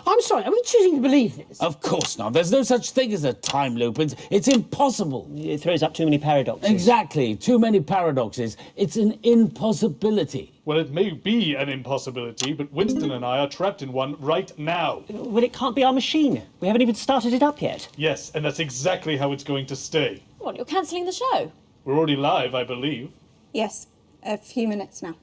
I'm sorry, are we choosing to believe this? Of course not. There's no such thing as a time loop. It's impossible. It throws up too many paradoxes. Exactly. Too many paradoxes. It's an impossibility. Well, it may be an impossibility, but Winston and I are trapped in one right now. Well, it can't be our machine. We haven't even started it up yet. Yes, and that's exactly how it's going to stay. What, you're cancelling the show? We're already live, I believe. Yes, a few minutes now.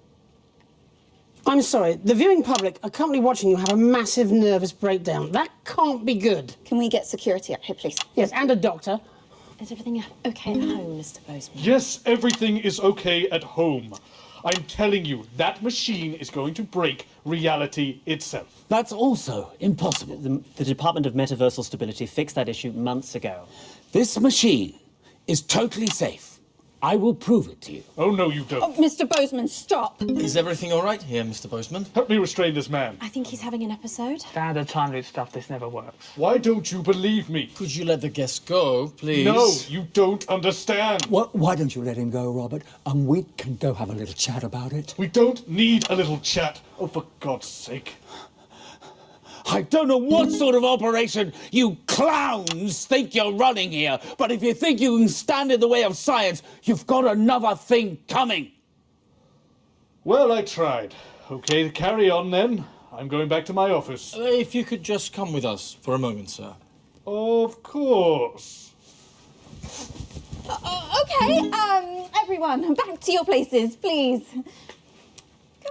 I'm sorry, the viewing public are currently watching you have a massive nervous breakdown. That can't be good. Can we get security up here, please? Yes, and a doctor. Is everything okay at home, Mr. Bozeman? Yes, everything is okay at home. I'm telling you, that machine is going to break reality itself. That's also impossible. The Department of Metaversal Stability fixed that issue months ago. This machine is totally safe. I will prove it to you. Oh, no, you don't. Oh, Mr. Bozeman, stop. Is everything all right here, Mr. Bozeman? Help me restrain this man. I think he's having an episode. Standard time loop stuff, this never works. Why don't you believe me? Could you let the guest go, please? No, you don't understand. Why don't you let him go, Robert, and we can go have a little chat about it? We don't need a little chat. Oh, for God's sake. I don't know what sort of operation you clowns think you're running here, but if you think you can stand in the way of science, you've got another thing coming. Well, I tried. Okay, carry on then. I'm going back to my office. If you could just come with us for a moment, sir. Of course. Okay, everyone, back to your places, please. Go.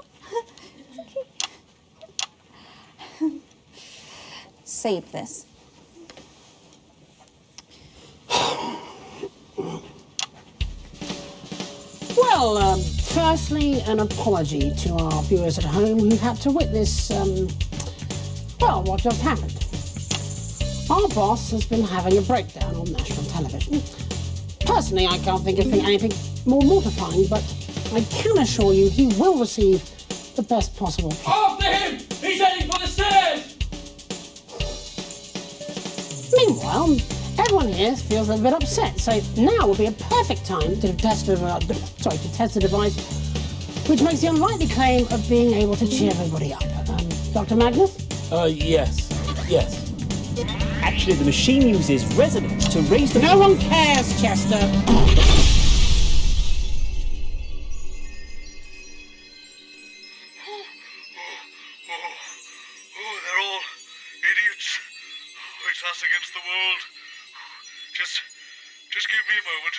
It's okay. Save this. Well, firstly, an apology to our viewers at home who've had to witness, well, what just happened. Our boss has been having a breakdown on national television. Personally, I can't think of anything more mortifying, but I can assure you he will receive the best possible care. After him! He's heading for the stairs! Meanwhile, everyone here feels a bit upset, so now would be a perfect time to test a device which makes the unlikely claim of being able to cheer everybody up. Dr. Magnus? Yes. Actually, the machine uses resonance to raise the... No one cares, Chester. They're all idiots. It's us against the world. Just give me a moment.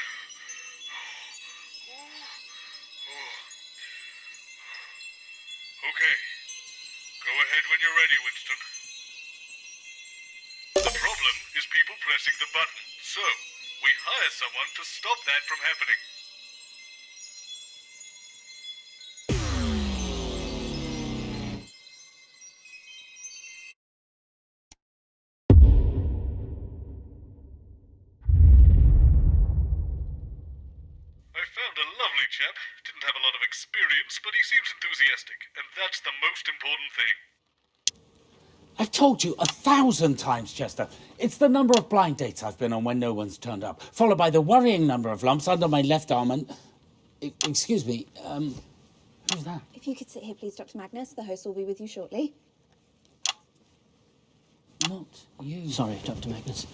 Okay. Go ahead when you're ready, Winston. The problem is people pressing the button, so we hire someone to stop that from happening. I found a lovely chap. Didn't have a lot of experience, but he seems enthusiastic, and that's the most important thing. I've told you 1,000 times, Chester. It's the number of blind dates I've been on when no one's turned up, followed by the worrying number of lumps under my left arm and... Excuse me, who's that? If you could sit here, please, Dr. Magnus. The host will be with you shortly. Not you. Sorry, Dr. Magnus.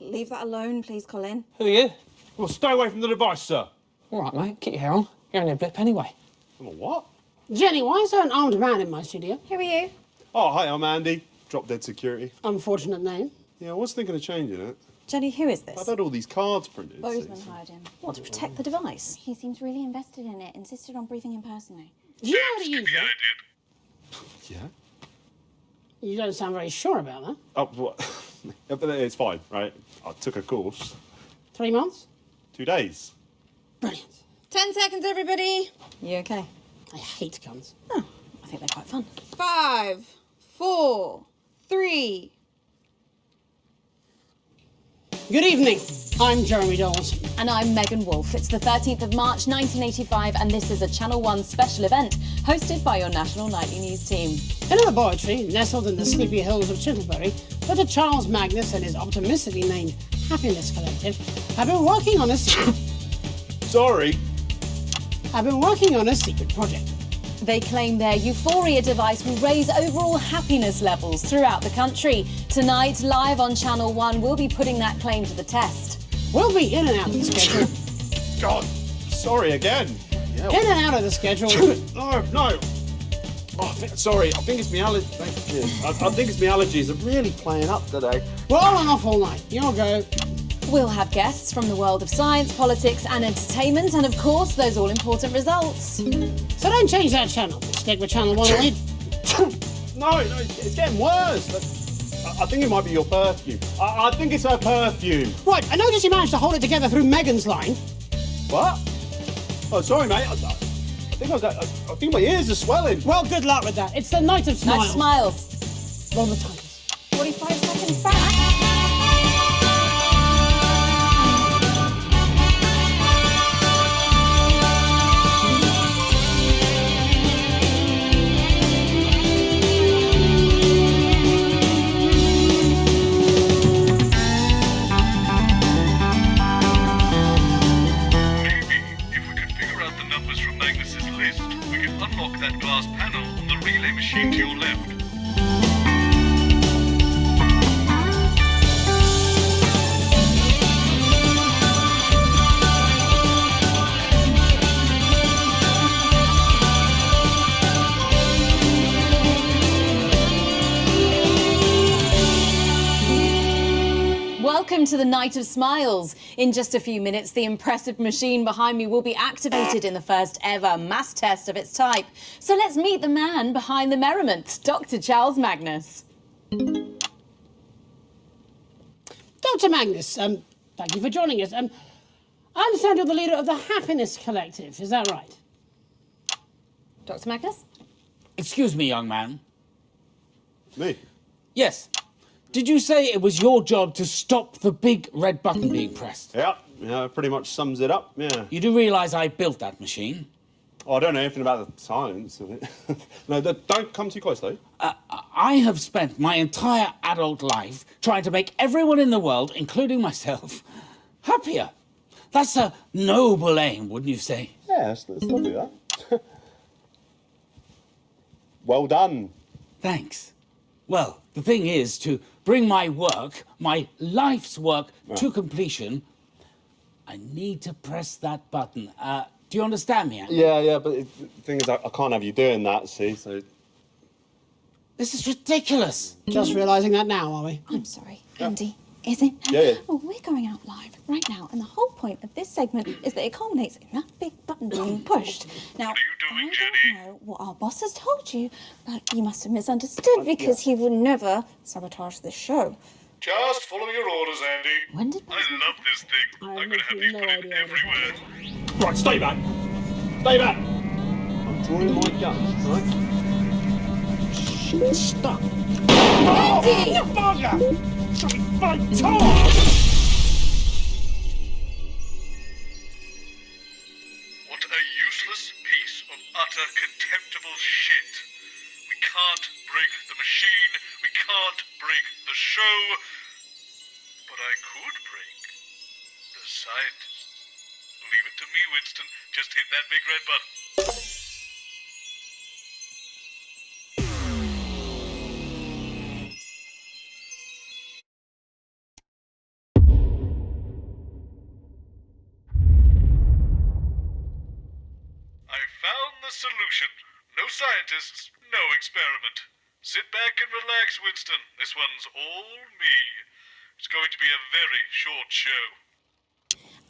Leave that alone, please, Colin. Who are you? Well, stay away from the device, sir. All right, mate, keep your hair on. You're only a blip anyway. I'm a what? Jenny, why is there an armed man in my studio? Who are you? Oh, hi, I'm Andy. Drop Dead Security. Unfortunate name. Yeah, I was thinking of changing it. Jenny, who is this? I've had all these cards printed. Bozeman hired him. What, to protect the device? He seems really invested in it, insisted on briefing him personally. Do you know how to use it? Yeah? You don't sound very sure about that. Oh, what? Yeah, but it's fine, right? I took a course. 3 months? 2 days. 10 seconds, everybody. You okay? I hate guns. Oh, I think they're quite fun. 5, 4, 3. Good evening. I'm Jeremy Dawes. And I'm Megan Wolfe. It's the 13th of March 1985 and this is a Channel 1 special event hosted by your national nightly news team. In a laboratory nestled in the sleepy hills of Chittlebury, Dr. Charles Magnus and his optimistically named Happiness Collective have been working on a secret project. They claim their Euphoria device will raise overall happiness levels throughout the country. Tonight, live on Channel 1, we'll be putting that claim to the test. We'll be in and out of the schedule. God, sorry again. Yeah. In and out of the schedule. No. Oh, sorry, I think it's my allergies. I think it's my allergies are really playing up today. We're on and off all night. You'll go. We'll have guests from the world of science, politics and entertainment and, of course, those all-important results. So don't change that channel. Stick with Channel 1 only. No, it's getting worse. I think it might be your perfume. I think it's her perfume. Right, I noticed you managed to hold it together through Megan's line. What? Oh, sorry, mate. I think my ears are swelling. Well, good luck with that. It's the night of smiles. Night of smiles. Roll the timers. 45 seconds back. Unlock that glass panel on the relay machine to your left. Welcome into the Night of Smiles. In just a few minutes, the impressive machine behind me will be activated in the first ever mass test of its type. So let's meet the man behind the merriment, Dr. Charles Magnus. Dr. Magnus, thank you for joining us. I understand you're the leader of the Happiness Collective, is that right? Dr. Magnus? Excuse me, young man. Me? Yes. Did you say it was your job to stop the big red button being pressed? Yeah, pretty much sums it up, yeah. You do realise I built that machine? Oh, I don't know anything about the science of it. No, don't come too close, though. I have spent my entire adult life trying to make everyone in the world, including myself, happier. That's a noble aim, wouldn't you say? Yeah, it's lovely, that. Well done. Thanks. Well, the thing is, to bring my work, my life's work, to completion, I need to press that button. Do you understand me, Andy? Yeah, but the thing is, I can't have you doing that, see, so... This is ridiculous. Just realising that now, are we? I'm sorry, Andy. Is it? Yeah. Well, we're going out live right now, and the whole point of this segment is that it culminates in that big button being pushed. Now, I don't know what our boss has told you, but you must have misunderstood because he would never sabotage the show. Just follow your orders, Andy. When did I love this thing. I'm gonna have these put in everywhere. Right, stay back. Stay back. I'm drawing my gun, right? Shit, stuck. Andy! Oh, bugger! My tongue! What a useless piece of utter contemptible shit. We can't break the machine, we can't break the show, but I could break the scientists. Leave it to me, Winston. Just hit that big red button. Solution. No scientists, no experiment. Sit back and relax, Winston. This one's all me. It's going to be a very short show.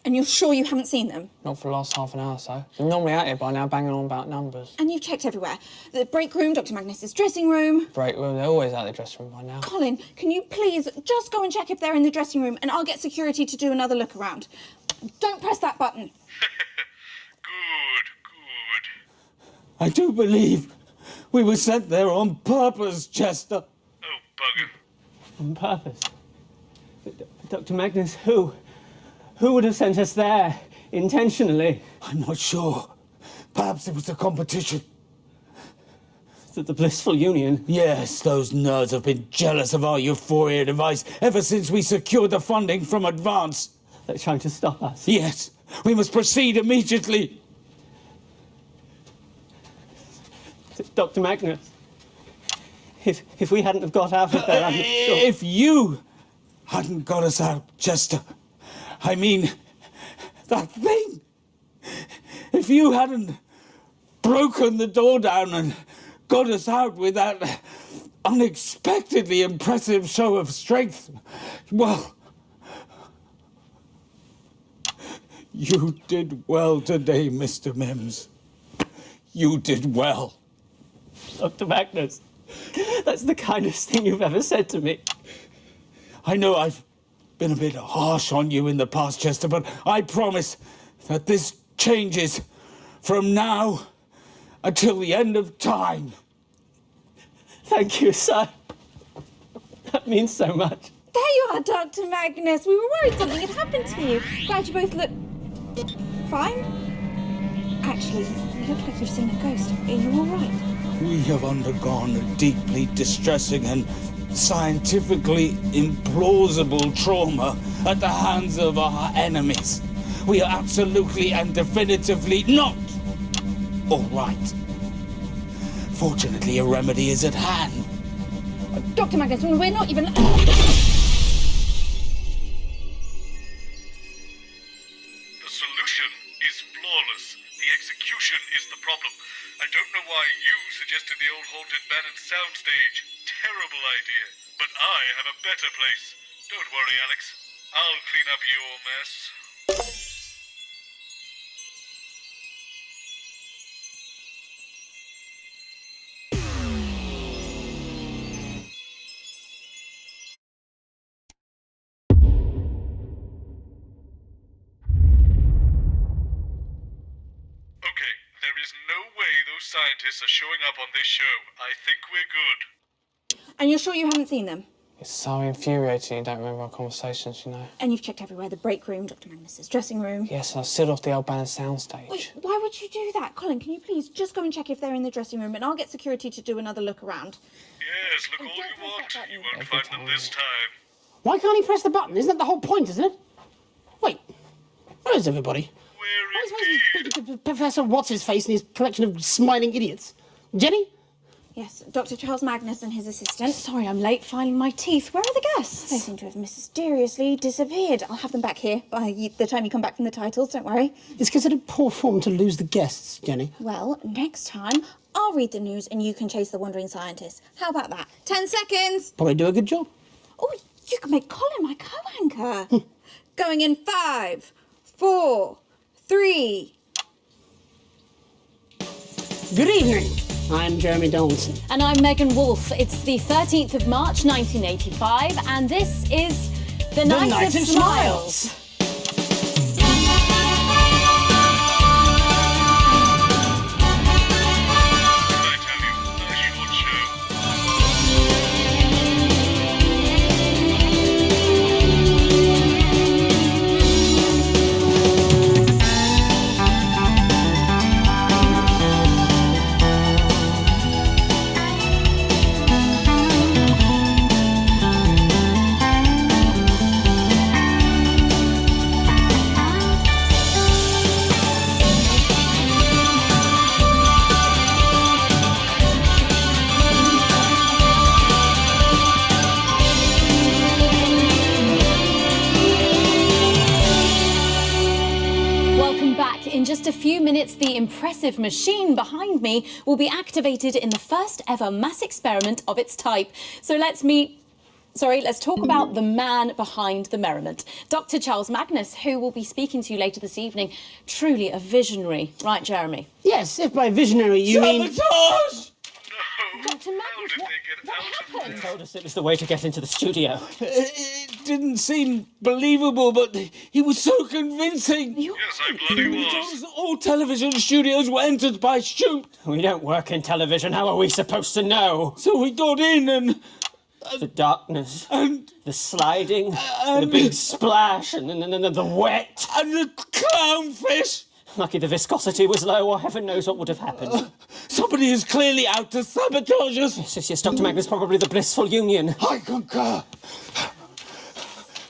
And you're sure you haven't seen them? Not for the last half an hour or so. I'm normally out here by now banging on about numbers. And you've checked everywhere. The break room, Dr. Magnus's dressing room. Break room, they're always out of the dressing room by now. Colin, can you please just go and check if they're in the dressing room, and I'll get security to do another look around. Don't press that button. I do believe we were sent there on purpose, Chester. Oh, bugger. On purpose? Dr. Magnus, who? Who would have sent us there intentionally? I'm not sure. Perhaps it was the competition. The blissful union? Yes, those nerds have been jealous of our euphoria device ever since we secured the funding from Advance. They're trying to stop us? Yes. We must proceed immediately. Dr. Magnus, if we hadn't have got out of there, I'm not sure. If you hadn't got us out, Chester, I mean, that thing. If you hadn't broken the door down and got us out with that unexpectedly impressive show of strength, well, you did well today, Mr. Mims. You did well. Dr. Magnus, that's the kindest thing you've ever said to me. I know I've been a bit harsh on you in the past, Chester, but I promise that this changes from now until the end of time. Thank you, sir. That means so much. There you are, Dr. Magnus. We were worried something had happened to you. Glad you both look fine. Actually, you look like you've seen a ghost. Are you all right? We have undergone a deeply distressing and scientifically implausible trauma at the hands of our enemies. We are absolutely and definitively not all right. Fortunately, a remedy is at hand. Dr. Magnus, we're not even... The solution is flawless. The execution is the problem. I don't know why you suggested the old haunted Bannon soundstage. Terrible idea. But I have a better place. Don't worry, Alex. I'll clean up your mess. Okay, there is no way those scientists are showing up on this show. I think we're good. And you're sure you haven't seen them? It's so infuriating you don't remember our conversations, you know. And you've checked everywhere, the break room, Dr. Magnus's dressing room. Yes, and I sealed off the old band soundstage. Wait, why would you do that? Colin, can you please just go and check if they're in the dressing room and I'll get security to do another look around. Yes, look all you want. You won't find them this time. Why can't he press the button? Isn't that the whole point, isn't it? Wait, where is everybody? Professor What's-His-Face and his collection of smiling idiots. Jenny? Yes, Dr. Charles Magnus and his assistant. Sorry, I'm late filing my teeth. Where are the guests? They seem to have mysteriously disappeared. I'll have them back here by the time you come back from the titles, don't worry. It's considered poor form to lose the guests, Jenny. Well, next time, I'll read the news and you can chase the wandering scientists. How about that? 10 seconds! Probably do a good job. Oh, you can make Colin my co-anchor. Going in 5, 4, 3... Good evening. I'm Jeremy Donaldson. And I'm Megan Wolfe. It's the 13th of March, 1985, and this is The Night of Smiles. In just a few minutes, the impressive machine behind me will be activated in the first ever mass experiment of its type. So let's talk about the man behind the merriment. Dr. Charles Magnus, who will be speaking to you later this evening. Truly a visionary. Right, Jeremy? Yes, if by visionary you mean... Sabotage! Dr. Magnus, what happened? He told us it was the way to get into the studio. It didn't seem believable, but he was so convincing. Yes, I bloody He was. told us all television studios were entered by shoot. We don't work in television. How are we supposed to know? So we got in and... the darkness, and the sliding, the big splash, and the wet. And the clownfish. Lucky the viscosity was low, or heaven knows what would have happened. Somebody is clearly out to sabotage us. Yes, Dr. Magnus, probably the blissful union. I concur.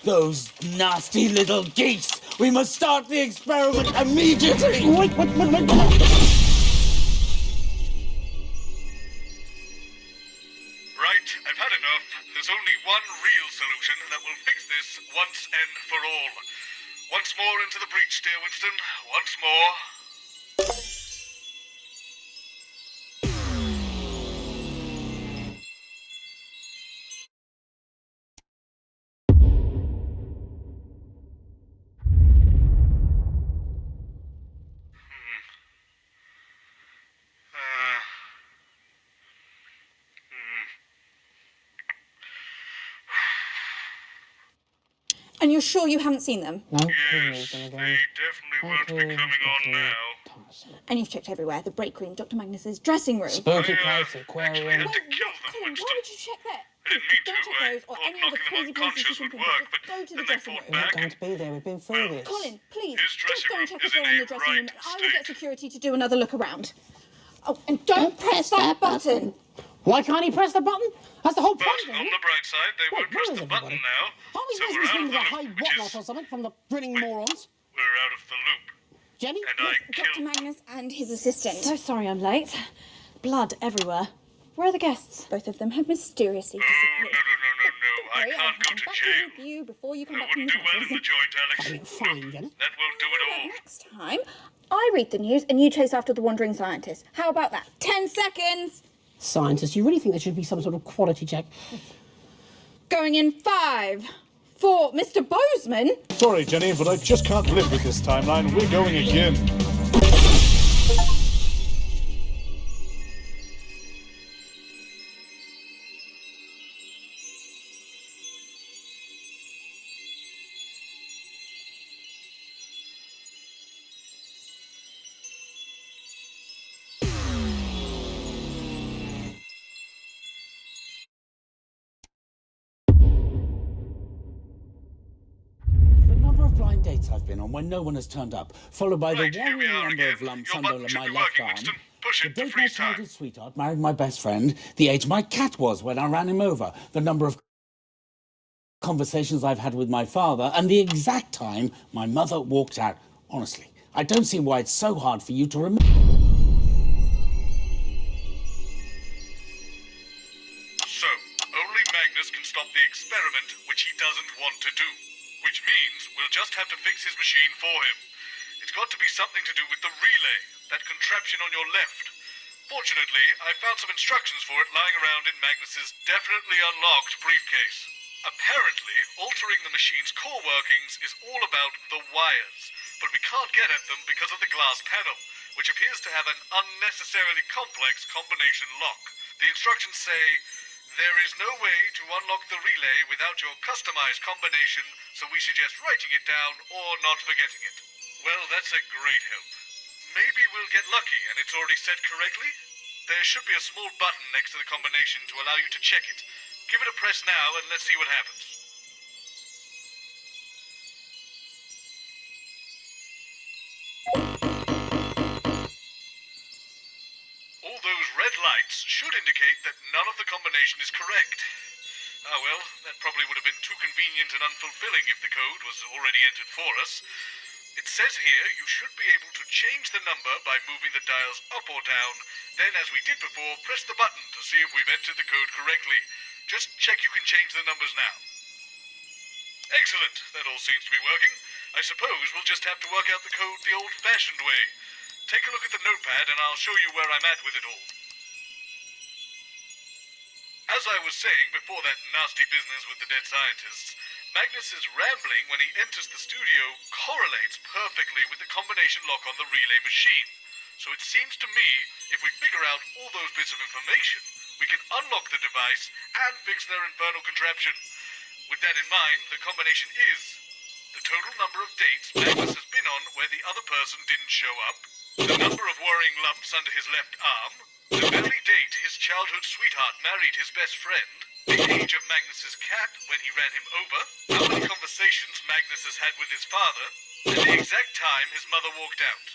Those nasty little geese. We must start the experiment immediately. Wait. Right, I've had enough. There's only one real solution that will fix this once and for all. Once more into the breach, dear Winston. Once more. And you're sure you haven't seen them? No, Yes, they definitely won't be coming on now. And you've checked everywhere, the break room, Dr. Magnus's dressing room. Spooky place, aquarium. Actually had to kill them, Colin, Winston. why would you check that? I didn't mean Don't to. check I those or thought any other knocking them crazy places unconscious you can would think of. work, Just but go to the then they dressing fought room. We're not back. going to be there. We've been through this. Colin, please, His just dressing go and room check is if they're in in a the dressing room, right and I will get state. security to do another look around. Oh, and don't press that button. Why can't he press the button? That's the whole But point, on isn't the it? bright side, they won't press where is the button everybody? now. Aren't we So supposed to we're be out speaking of to a the high loop, which whatnot is or something from the grinning morons? we're out of the loop. Jenny? And I Dr. killed. Magnus and his assistant. So sorry I'm late. Blood everywhere. Where are the guests? Both of them have mysteriously Oh, disappeared. no. I Sorry, can't I'll go come to back jail. with you before you come I back from wouldn't the do well in the titles. joint, Alex. Fine, Jenny. That won't do it all. Next time, I read the news and you chase after the wandering scientist. How about that? 10 seconds. Scientists, you really think there should be some sort of quality check? Going in 5, For Mr. Bozeman? Sorry, Jenny, but I just can't live with this timeline. We're going again. The number of blind dates I've been on when no one has turned up, followed by the worrying number of lumps under my left arm, the date my childhood sweetheart married my best friend, the age my cat was when I ran him over, the number of conversations I've had with my father, and the exact time my mother walked out. Honestly, I don't see why it's so hard for you to remember. So, only Magnus can stop the experiment, which he doesn't want to do. Which means we'll just have to fix his machine for him. It's got to be something to do with the relay, that contraption on your left. Fortunately, I found some instructions for it lying around in Magnus's definitely unlocked briefcase. Apparently, altering the machine's core workings is all about the wires, but we can't get at them because of the glass panel, which appears to have an unnecessarily complex combination lock. The instructions say, there is no way to unlock the relay without your customized combination, so we suggest writing it down or not forgetting it. Well, that's a great help. Maybe we'll get lucky and it's already set correctly? There should be a small button next to the combination to allow you to check it. Give it a press now and let's see what happens. All those red lights should indicate that none of the combination is correct. Ah well, that probably would have been too convenient and unfulfilling if the code was already entered for us. It says here you should be able to change the number by moving the dials up or down, then as we did before, press the button to see if we've entered the code correctly. Just check you can change the numbers now. Excellent, that all seems to be working. I suppose we'll just have to work out the code the old-fashioned way. Take a look at the notepad and I'll show you where I'm at with it all. As I was saying before that nasty business with the dead scientists, Magnus's rambling when he enters the studio correlates perfectly with the combination lock on the relay machine. So it seems to me, if we figure out all those bits of information, we can unlock the device and fix their infernal contraption. With that in mind, the combination is the total number of dates Magnus has been on where the other person didn't show up, the number of worrying lumps under his left arm, the very date his childhood sweetheart married his best friend, the age of Magnus's cat when he ran him over, how many conversations Magnus has had with his father, and the exact time his mother walked out.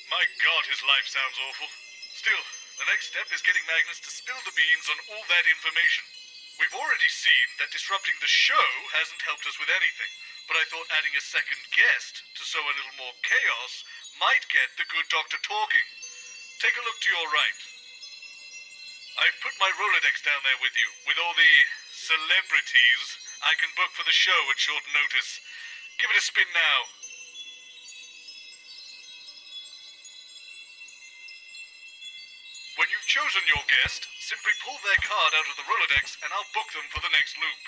My God, his life sounds awful. Still, the next step is getting Magnus to spill the beans on all that information. We've already seen that disrupting the show hasn't helped us with anything, but I thought adding a second guest to sow a little more chaos might get the good doctor talking. Take a look to your right. I've put my Rolodex down there with you, with all the celebrities I can book for the show at short notice. Give it a spin now. When you've chosen your guest, simply pull their card out of the Rolodex and I'll book them for the next loop.